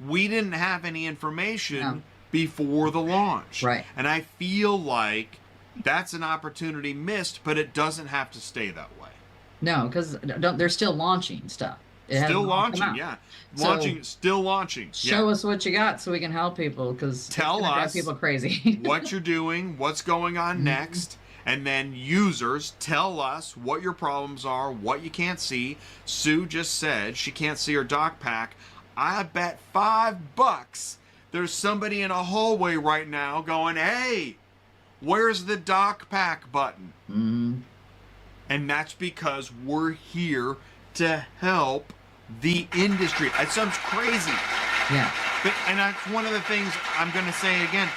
we didn't have any information before the launch. Right. And I feel like that's an opportunity missed, but it doesn't have to stay that way. No, because they're still launching stuff. It hasn't Still all come launching, out. yeah. So, Still launching. Show us what you got so we can help people, because Tell us people crazy. what you're doing, what's going on next, and then users tell us what your problems are, what you can't see. Sue just said she can't see her dock pack. I bet $5 there's somebody in a hallway right now going, "Hey, where's the dock pack button?" And that's because we're here to help the industry. It sounds crazy. Yeah. And that's one of the things I'm going to say again.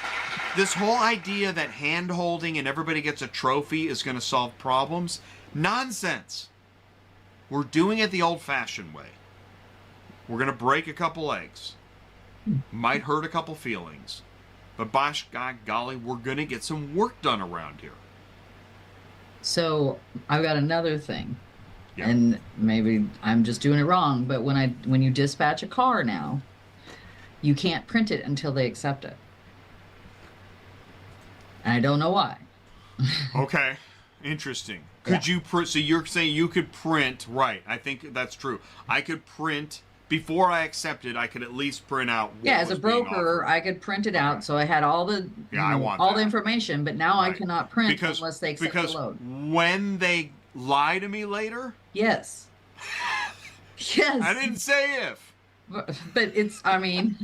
This whole idea that hand-holding and everybody gets a trophy is going to solve problems, nonsense. We're doing it the old-fashioned way. We're going to break a couple eggs. Might hurt a couple feelings. But by golly, we're going to get some work done around here. So I've got another thing. Yeah. And maybe I'm just doing it wrong, but when you dispatch a car now, you can't print it until they accept it. And I don't know why. Okay, interesting. Could you print? So you're saying you could print, right? I think that's true. I could print before I accept it. I could at least print out. What Yeah, as a was being broker, offered. I could print it out, so I had all the I want all that. the information. But now I Right. cannot print unless they accept the load. When they lie to me later, Yes. Yes. I didn't say if. But it's, I mean,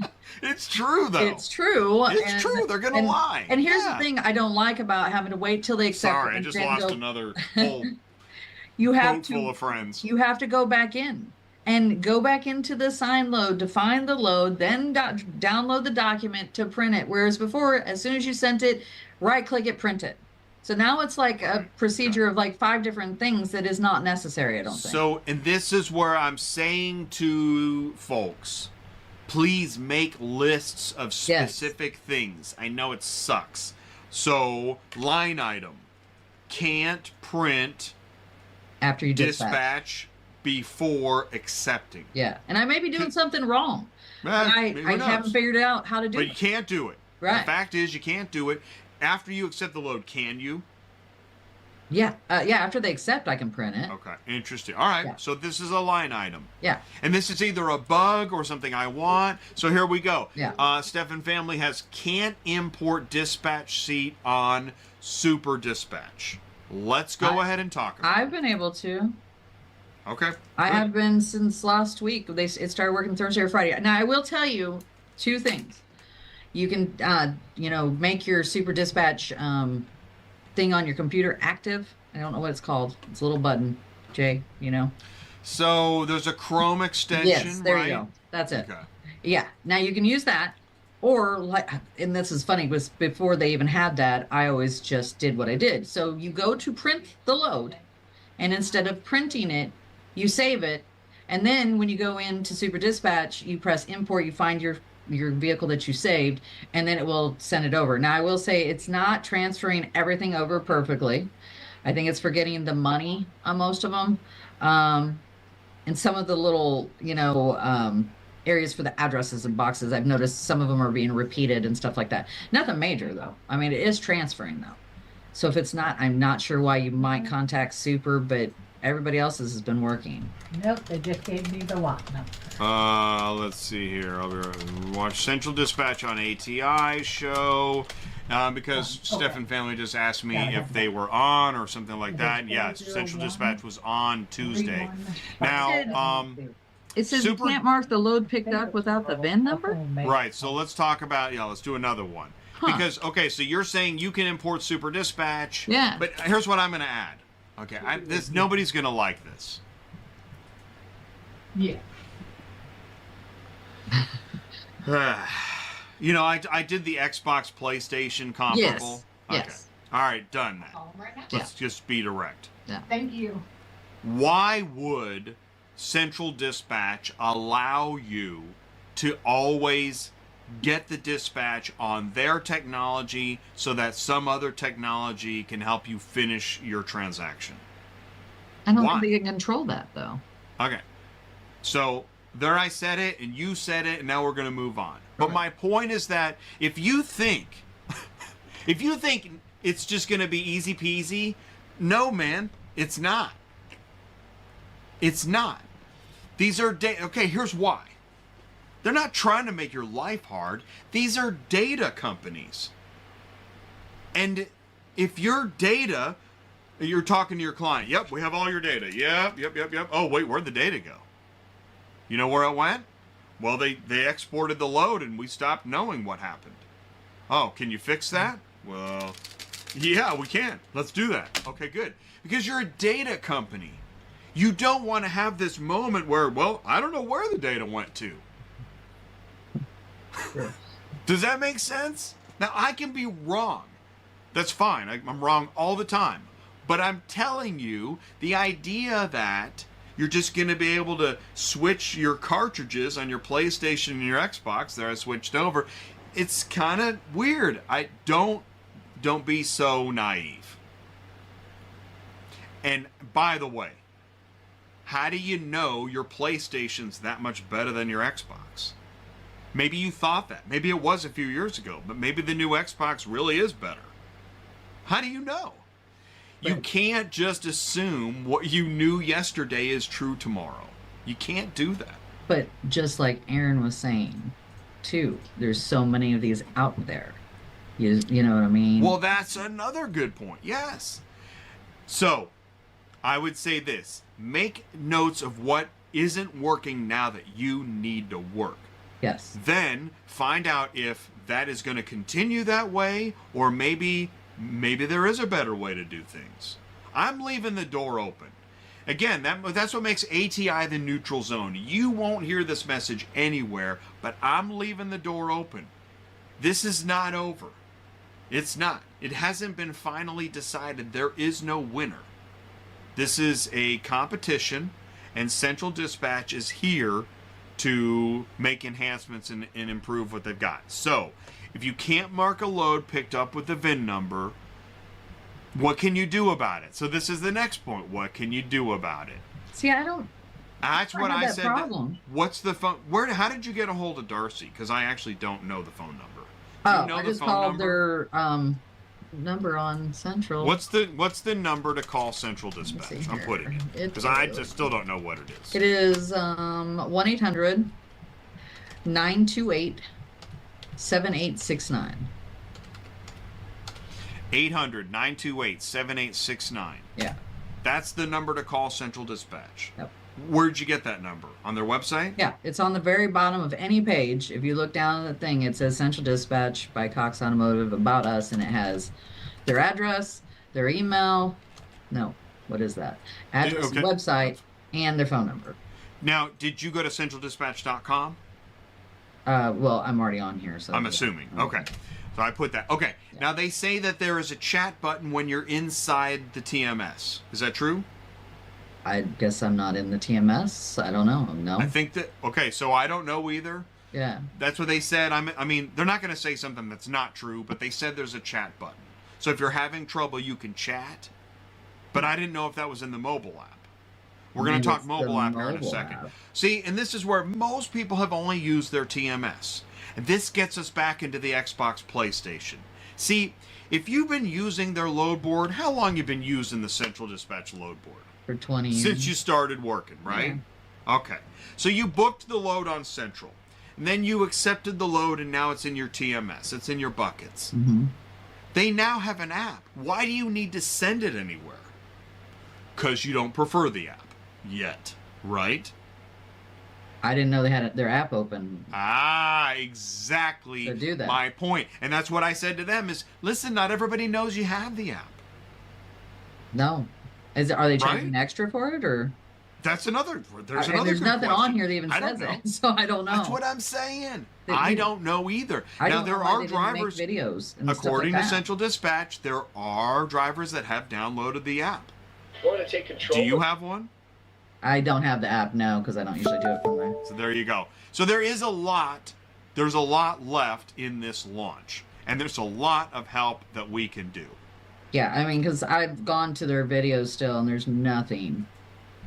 It's true though. it's true. It's true. They're gonna lie. And here's Yeah. the thing I don't like about having to wait till they accept Sorry, it. I and just then lost go- another whole You have boat to full of friends. You have to go back in and go back into the sign load to find the load, then download the document to print it. Whereas before, as soon as you sent it, right click it, print it. So now it's like a procedure of like 5 different things that is not necessary, I don't think. So, and this is where I'm saying to folks, please make lists of specific things. I know it sucks. So, line item, can't print After you dispatch before accepting. Yeah. And I may be doing something wrong. I Who haven't knows? figured out how to do But you it. can't do it. Right. The fact is, you can't do it. After you accept the load, can you? Yeah. Yeah, after they accept, I can print it. Okay, interesting. All right, Yeah. so this is a line item. Yeah. And this is either a bug or something I want. So here we go. Yeah. Stefan Family has can't import dispatch seat on Super Dispatch. Let's go ahead and talk about I've been able to. it. Okay. I good. have been since last week. It started working Thursday or Friday. Now I will tell you 2 things. You can, make your Super Dispatch thing on your computer active. I don't know what it's called. It's a little button, Jay. So there's a Chrome extension, Yes, there right? you go. That's it. Okay. Yeah. Now you can use that, or and this is funny, was before they even had that, I always just did what I did. So you go to print the load, and instead of printing it, you save it, and then when you go into Super Dispatch, you press import, you find your vehicle that you saved, and then it will send it over. Now I will say it's not transferring everything over perfectly. I think it's forgetting the money on most of them. And some of the little, areas for the addresses and boxes, I've noticed some of them are being repeated and stuff like that. Nothing major though. I mean, it is transferring though. So if it's not, I'm not sure why you might contact Super, but everybody else's has been working. Nope, they just gave me the lot number. Let's see here. I'll be watch Central Dispatch on ATI show because Stefan Family just asked me if they were on or something like that. Yes, Central Dispatch was on Tuesday. Now, It says Super- you can't mark the load picked up without the VIN number? right. So let's talk about let's do another one because so you're saying you can import Super Dispatch. Yeah. But here's what I'm going to add. Okay, nobody's going to like this. Yeah. I did the Xbox PlayStation comparable. Yes. Okay. All right, done that. Right now. Let's just be direct. Thank you. Why would Central Dispatch allow you to always get the dispatch on their technology so that some other technology can help you finish your transaction? I don't Why? think they can control that though. Okay. So there I said it and you said it and now we're going to move on. But my point is that if you think it's just going to be easy peasy, no man, it's not. It's not. These are okay, here's why. They're not trying to make your life hard. These are data companies. And if your data, you're talking to your client, yep, we have all your data. Yep. Oh, wait, where'd the data go? You know where it went? Well, they exported the load and we stopped knowing what happened. Oh, can you fix that? Well, yeah, we can. Let's do that. Okay, good. Because you're a data company. You don't want to have this moment where, well, I don't know where the data went to. Does that make sense? Now, I can be wrong. That's fine. I'm wrong all the time. But I'm telling you, the idea that you're just going to be able to switch your cartridges on your PlayStation and your Xbox, there I switched over, it's kind of weird. Don't be so naive. And by the way, how do you know your PlayStation's that much better than your Xbox? Maybe you thought that. Maybe it was a few years ago, but maybe the new Xbox really is better. How do you know? You can't just assume what you knew yesterday is true tomorrow. You can't do that. But just like Aaron was saying, too, there's so many of these out there. You know what I mean? Well, that's another good point. Yes. So, I would say this. Make notes of what isn't working now that you need to work. Yes. Then find out if that is going to continue that way, or maybe there is a better way to do things. I'm leaving the door open. Again, that's what makes ATI the neutral zone. You won't hear this message anywhere, but I'm leaving the door open. This is not over. It's not. It hasn't been finally decided. There is no winner. This is a competition, and Central Dispatch is here to make enhancements and improve what they've got. So, if you can't mark a load picked up with the VIN number, what can you do about it? So this is the next point. What can you do about it? See, I don't. That's what I said. Problem. What's the phone? How did you get a hold of Darcy? Because I actually don't know the phone number. I just called their number on Central. What's the number to call Central Dispatch? I'm putting it because I just still don't know what it is. It is 1-800-928-7869. 800-928-7869. Yeah. That's the number to call Central Dispatch. Yep. Where'd you get that number? On their website? Yeah, it's on the very bottom of any page. If you look down at the thing, it says Central Dispatch by Cox Automotive About Us, and it has their address, their email. No, what is that? Address, okay. Website, and their phone number. Now, did you go to centraldispatch.com? Well, I'm already on here, so I'm assuming. Okay. So I put that. Okay. Yeah. Now, they say that there is a chat button when you're inside the TMS. Is that true? I guess I'm not in the TMS. I don't know. No. I think that, okay, so I don't know either. Yeah. That's what they said. I mean, they're not going to say something that's not true, but they said there's a chat button. So if you're having trouble, you can chat. But I didn't know if that was in the mobile app. We're going to talk mobile app here in a second. See, and this is where most people have only used their TMS. And this gets us back into the Xbox PlayStation. See, if you've been using their load board, how long you been using the Central Dispatch load board? For 20 years. Since you started working, right? Yeah. Okay. So you booked the load on Central. And then you accepted the load, and now it's in your TMS. It's in your buckets. Mm-hmm. They now have an app. Why do you need to send it anywhere? Because you don't prefer the app yet, right? I didn't know they had their app open. Exactly to do that. My point. And that's what I said to them is, listen, not everybody knows you have the app. No. Are they charging extra for it, or? That's another. There's nothing on here that even says it, so I don't know. That's what I'm saying. I don't know either. Now there are drivers. Make videos and according stuff like to that. Central Dispatch, there are drivers that have downloaded the app. Want to take control? Do you have one? I don't have the app now because I don't usually do it from there. So there you go. So there is a lot. There's a lot left in this launch, and there's a lot of help that we can do. Yeah, I mean, because I've gone to their videos still, and there's nothing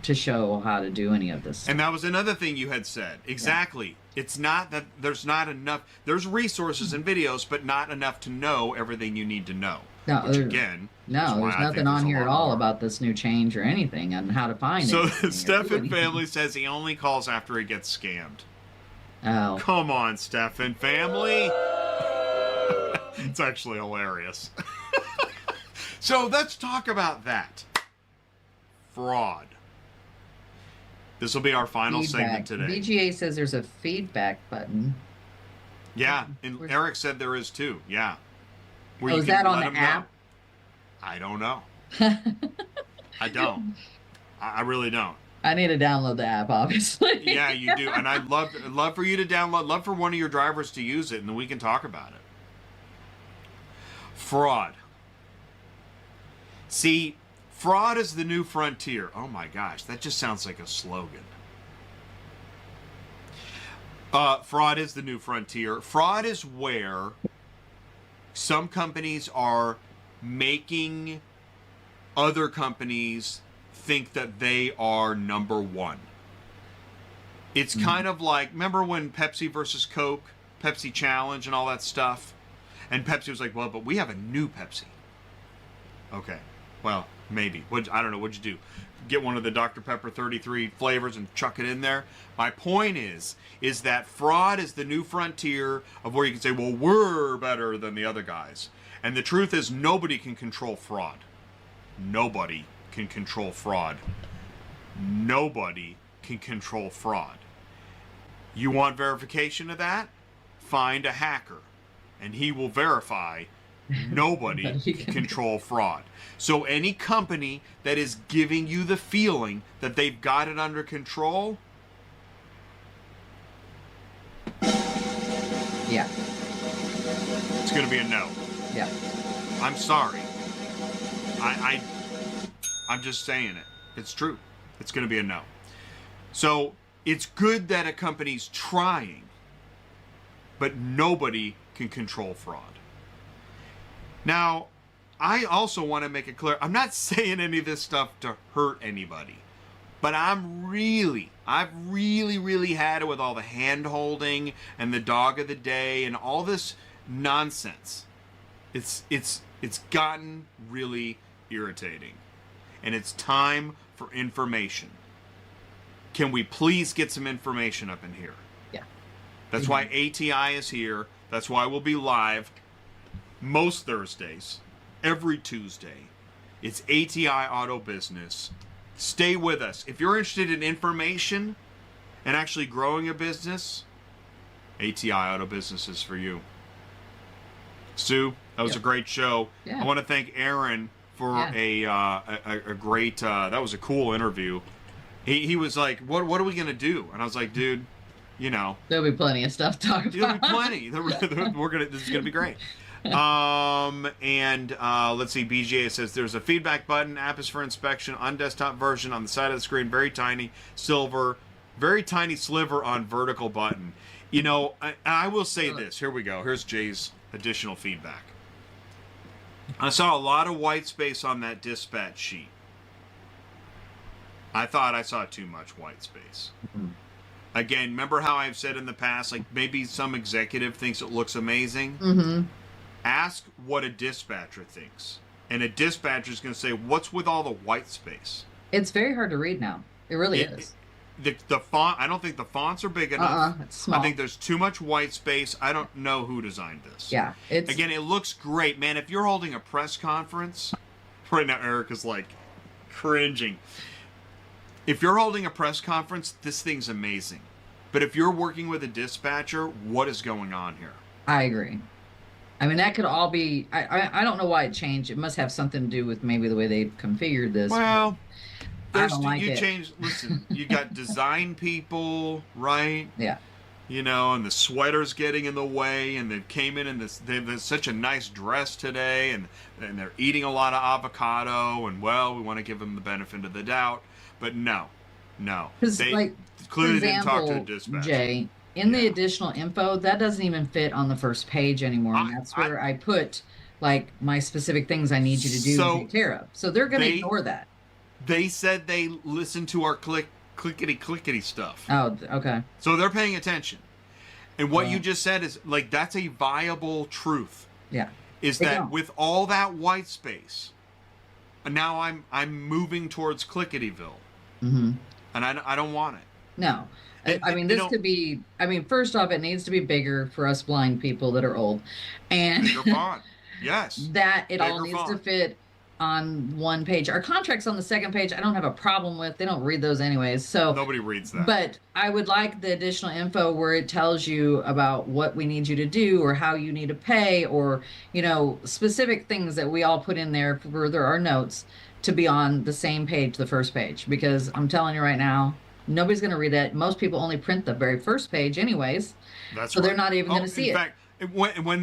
to show how to do any of this. And that was another thing you had said. Exactly. It's not that there's not enough. There's resources and videos, but not enough to know everything you need to know. No, Which again, no, there's nothing on here at all about this new change or anything on how to find it. So Stefan Family says he only calls after he gets scammed. Oh. Come on, Stefan Family. It's actually hilarious. So let's talk about that. Fraud. This will be our final segment today. VGA says there's a feedback button. Yeah, and Eric said there is too. Yeah. Where is that on the app? Know. I don't know. I don't. I really don't. I need to download the app, obviously. Yeah, you do. And I'd love for you to download, love for one of your drivers to use it, and then we can talk about it. Fraud. See, fraud is the new frontier. Oh my gosh, that just sounds like a slogan. Fraud is the new frontier. Fraud is where some companies are making other companies think that they are number one. It's kind of like, remember when Pepsi versus Coke, Pepsi Challenge and all that stuff? And Pepsi was like, well, but we have a new Pepsi. Okay, well, maybe. I don't know, what'd you do? Get one of the Dr. Pepper 33 flavors and chuck it in there? My point is that fraud is the new frontier of where you can say, well, we're better than the other guys. And the truth is, nobody can control fraud. Nobody can control fraud. Nobody can control fraud. You want verification of that? Find a hacker, and he will verify nobody can control fraud. So any company that is giving you the feeling that they've got it under control, yeah, it's going to be a no. Yeah. I'm sorry. I'm just saying it. It's true. It's going to be a no. So it's good that a company's trying, but nobody can control fraud. Now, I also want to make it clear, I'm not saying any of this stuff to hurt anybody, but I've really had it with all the hand-holding and the dog of the day and all this nonsense. It's gotten really irritating, and it's time for information. Can we please get some information up in here? Yeah. That's why ATI is here. That's why we'll be live most Thursdays, every Tuesday. It's ATI Auto Business. Stay with us. If you're interested in information and actually growing a business, ATI Auto Business is for you. Sue, that was a great show. Yeah. I want to thank Aaron for a great, that was a cool interview. He was like, what are we going to do? And I was like, dude, you know. There'll be plenty of stuff to talk about. There'll be plenty. This is going to be great. Let's see, BGA says there's a feedback button. App is for inspection on desktop version on the side of the screen. Very tiny sliver on vertical button. You know, I will say this. Here we go. Here's Jay's additional feedback. I saw a lot of white space on that dispatch sheet. I thought I saw too much white space. Mm-hmm. Again, remember how I've said in the past, like maybe some executive thinks it looks amazing? Mm-hmm. Ask what a dispatcher thinks. And a dispatcher is going to say, what's with all the white space? It's very hard to read now. It really is. The font, I don't think the fonts are big enough. It's small. I think there's too much white space. I don't know who designed this. Yeah. Again, it looks great. Man, if you're holding a press conference, right now Eric is like cringing. If you're holding a press conference, this thing's amazing. But if you're working with a dispatcher, what is going on here? I agree. I mean, that could all be, I don't know why it changed. It must have something to do with maybe the way they configured this. Well, change. Listen, you got design people, right? Yeah. You know, and the sweater's getting in the way, and they came in this, they've such a nice dress today, and they're eating a lot of avocado, and well, we want to give them the benefit of the doubt. But no. They like, clearly for example, didn't talk to a dispatcher. Jay, in the additional info, that doesn't even fit on the first page anymore. And that's where I put like my specific things I need you to do to take care of. So they're going to ignore that. They said they listened to our clickety stuff. Oh, okay. So they're paying attention. And what you just said is like that's a viable truth. Yeah. Is that with all that white space, and now I'm moving towards Clickityville, and I don't want it. No. I mean, this could be, first off, it needs to be bigger for us blind people that are old. And bigger font. Yes. That it all Bigger needs to font. fit on one page. Our contracts on the second page, I don't have a problem with. They don't read those anyways. So Nobody reads that. But I would like the additional info where it tells you about what we need you to do or how you need to pay or, specific things that we all put in there for further our notes to be on the same page, the first page. Because I'm telling you right now, nobody's going to read that. Most people only print the very first page anyways. That's so right. they're not even going to see in it. Fact, when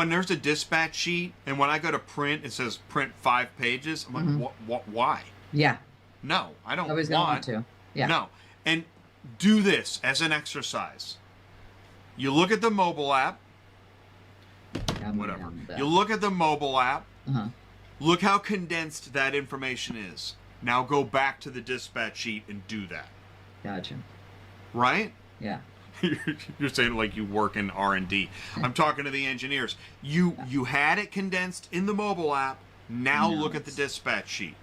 there's a dispatch sheet and when I go to print, it says print 5 pages. I'm like, why? Yeah. No, I don't Nobody's going to want to. Yeah. No. And do this as an exercise. You look at the mobile app. Whatever. You look at the mobile app. Look how condensed that information is. Now go back to the dispatch sheet and do that. Gotcha. Right? Yeah. You're saying like you work in R&D. I'm talking to the engineers. You had it condensed in the mobile app. Now look at the dispatch sheet.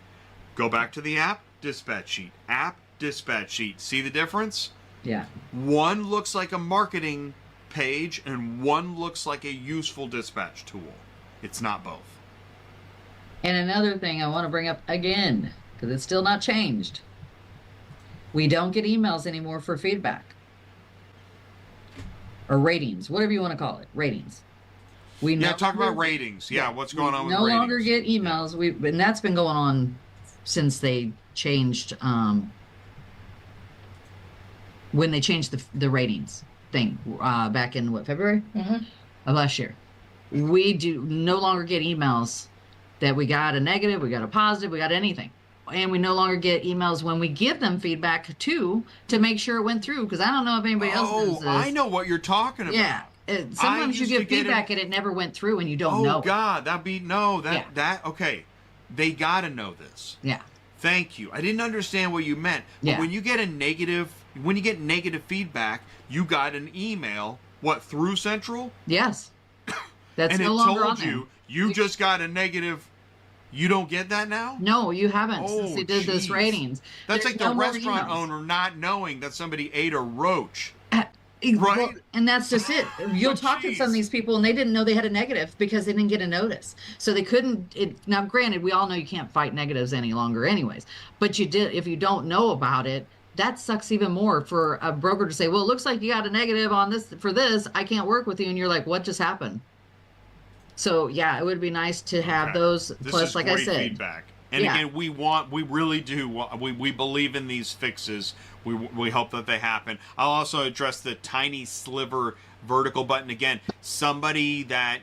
Go back to the app, dispatch sheet. App, dispatch sheet. See the difference? Yeah. One looks like a marketing page and one looks like a useful dispatch tool. It's not both. And another thing I want to bring up again, because it's still not changed. We don't get emails anymore for feedback. Or ratings, whatever you want to call it. Ratings. We Talk about ratings. Yeah, what's going on with ratings? ratings? No longer get emails. And that's been going on since they changed when they changed the ratings thing back in February of last year. We do no longer get emails that we got a negative, we got a positive, we got anything. And we no longer get emails when we give them feedback to make sure it went through. Because I don't know if anybody else does this. I know what you're talking about. Yeah. Sometimes you give feedback and it never went through and you don't know. Oh, God. Okay. They got to know this. Yeah. Thank you. I didn't understand what you meant. But when you get negative feedback, you got an email, through Central? Yes. That's and no it longer told on there. you just got a negative. You don't get that now? No, you haven't since they did this ratings. That's There's like the no more restaurant emails. owner not knowing that somebody ate a roach. Right. Right? And that's just it. You'll talk to some of these people and they didn't know they had a negative because they didn't get a notice. So they couldn't. Now, granted, we all know you can't fight negatives any longer anyways. But you did. If you don't know about it, that sucks even more for a broker to say, well, it looks like you got a negative on this for this. I can't work with you. And you're like, what just happened? So, yeah, it would be nice to have those. This Plus, is like great I said, feedback. And again, we really do. We believe in these fixes. We hope that they happen. I'll also address the tiny sliver vertical button again. Somebody that,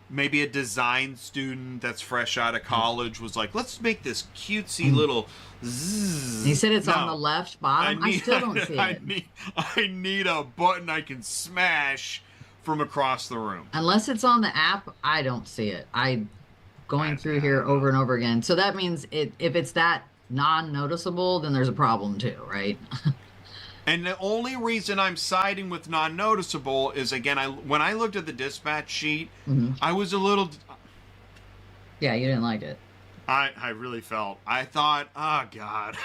maybe a design student that's fresh out of college was like, let's make this cutesy little zzz. He said it's on the left bottom. I still don't see it. I need a button I can smash from across the room. Unless it's on the app, I don't see it. Going through here over and over again. So that means if it's that non-noticeable, then there's a problem too, right? And the only reason I'm siding with non-noticeable is, again, when I looked at the dispatch sheet, I was a little... Yeah, you didn't like it. I really felt... I thought, oh, God.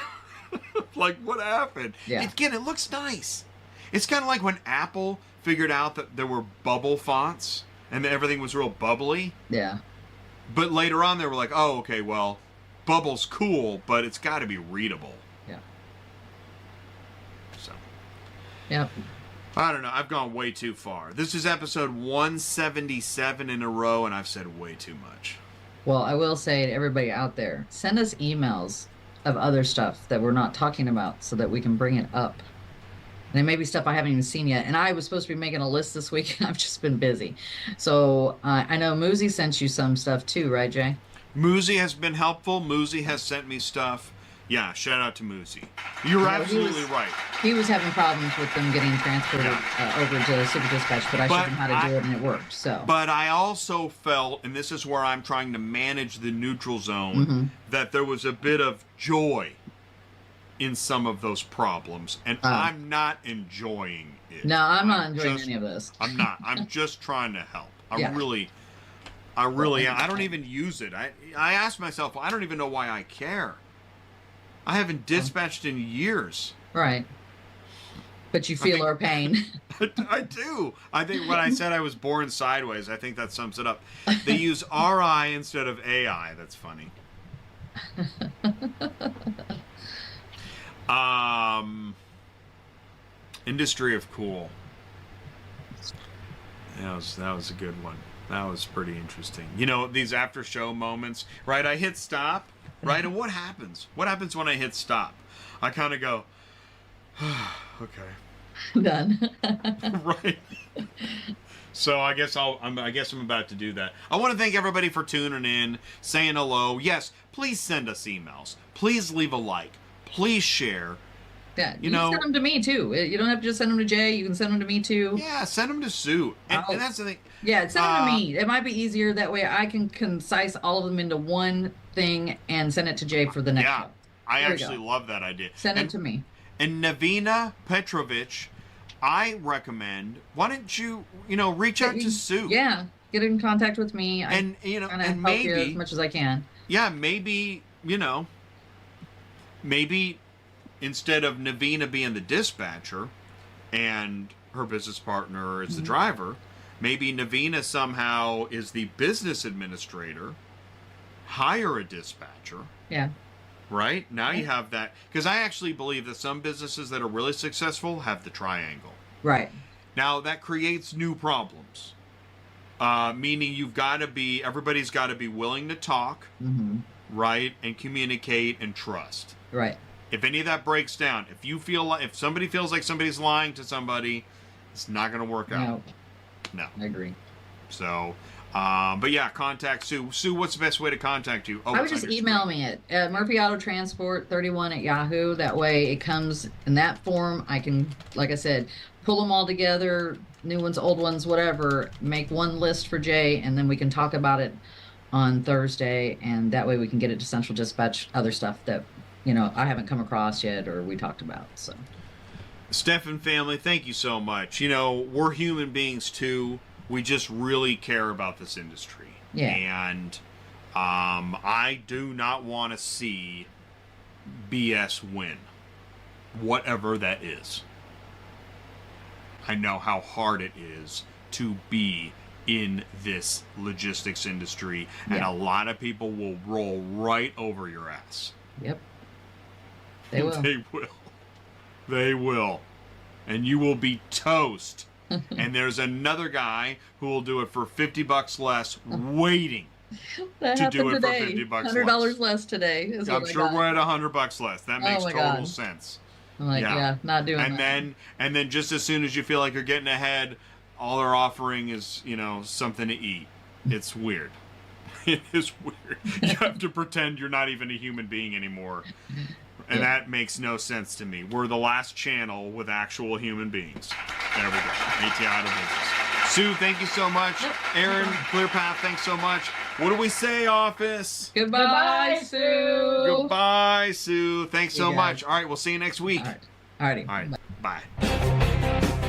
Like, what happened? Yeah. Again, it looks nice. It's kind of like when Apple figured out that there were bubble fonts and that everything was real bubbly. Yeah. But later on, they were like, oh, okay, well, bubble's cool, but it's got to be readable. Yeah. So. Yep. I don't know. I've gone way too far. This is episode 177 in a row, and I've said way too much. Well, I will say to everybody out there, send us emails of other stuff that we're not talking about so that we can bring it up. And it may be stuff I haven't even seen yet. And I was supposed to be making a list this week, and I've just been busy. So I know Moosey sent you some stuff too, right, Jay? Moosey has been helpful. Moosey has sent me stuff. Yeah, shout out to Moosey. You're absolutely right. He was having problems with them getting transferred over to Super Dispatch, but I showed him how to do it, and it worked. So. But I also felt, and this is where I'm trying to manage the neutral zone, that there was a bit of joy in some of those problems, and I'm not enjoying it. No, I'm not enjoying any of this. I'm not. I'm just trying to help. I Yeah. really, I don't even use it. I ask myself, I don't even know why I care. I haven't dispatched in years. Right. But you feel our pain. I do. I think when I said I was born sideways, I think that sums it up. They use RI instead of AI. That's funny. Industry of Cool. That was a good one. That was pretty interesting. You know, these after show moments, right? I hit stop, right? And what happens? What happens when I hit stop? I kind of go, okay. Done. Right. So I guess I'm about to do that. I want to thank everybody for tuning in, saying hello. Yes, please send us emails. Please leave a like. Please share. Yeah, you can send them to me too. You don't have to just send them to Jay. You can send them to me too. Yeah, send them to Sue. And that's the thing. Yeah, send them to me. It might be easier that way. I can concise all of them into one thing and send it to Jay for the next one. I actually love that idea. Send it to me. And Navina Petrovich, I recommend. Why don't you, reach out to Sue? Yeah, get in contact with me. And and maybe help you as much as I can. Yeah, maybe maybe instead of Navina being the dispatcher and her business partner is the driver, maybe Navina somehow is the business administrator. Hire a dispatcher. Yeah. Right? Now you have that. Because I actually believe that some businesses that are really successful have the triangle. Right. Now, that creates new problems. Meaning everybody's got to be willing to talk, right? And communicate and trust. Right. If any of that breaks down, if somebody feels like somebody's lying to somebody, it's not going to work out. No. I agree. So... but yeah, contact Sue. Sue, what's the best way to contact you? I would just email me at Murphy Auto Transport 31 at Yahoo. That way it comes in that form. I can, like I said, pull them all together, new ones, old ones, whatever, make one list for Jay, and then we can talk about it on Thursday, and that way we can get it to Central Dispatch, other stuff that, I haven't come across yet or we talked about. So, Stephan family, thank you so much. We're human beings too. We just really care about this industry. Yeah. And I do not want to see BS win, whatever that is. I know how hard it is to be in this logistics industry, and a lot of people will roll right over your ass. Yep. They will. They will. They will. And you will be toast. And there's another guy who will do it for $50 less, waiting to do it today. for $50 $100 less today. I'm sure we're at $100 less. That makes total sense. I'm like, not doing that. And then just as soon as you feel like you're getting ahead, all they're offering is, something to eat. It's weird. It is weird. You have to pretend you're not even a human being anymore. And that makes no sense to me. We're the last channel with actual human beings. There we go. ATI to business. Sue, thank you so much. Aaron, ClearPath, thanks so much. What do we say, office? Goodbye, Sue. Goodbye, Sue. Thanks so much. All right, we'll see you next week. All right. All right. Bye.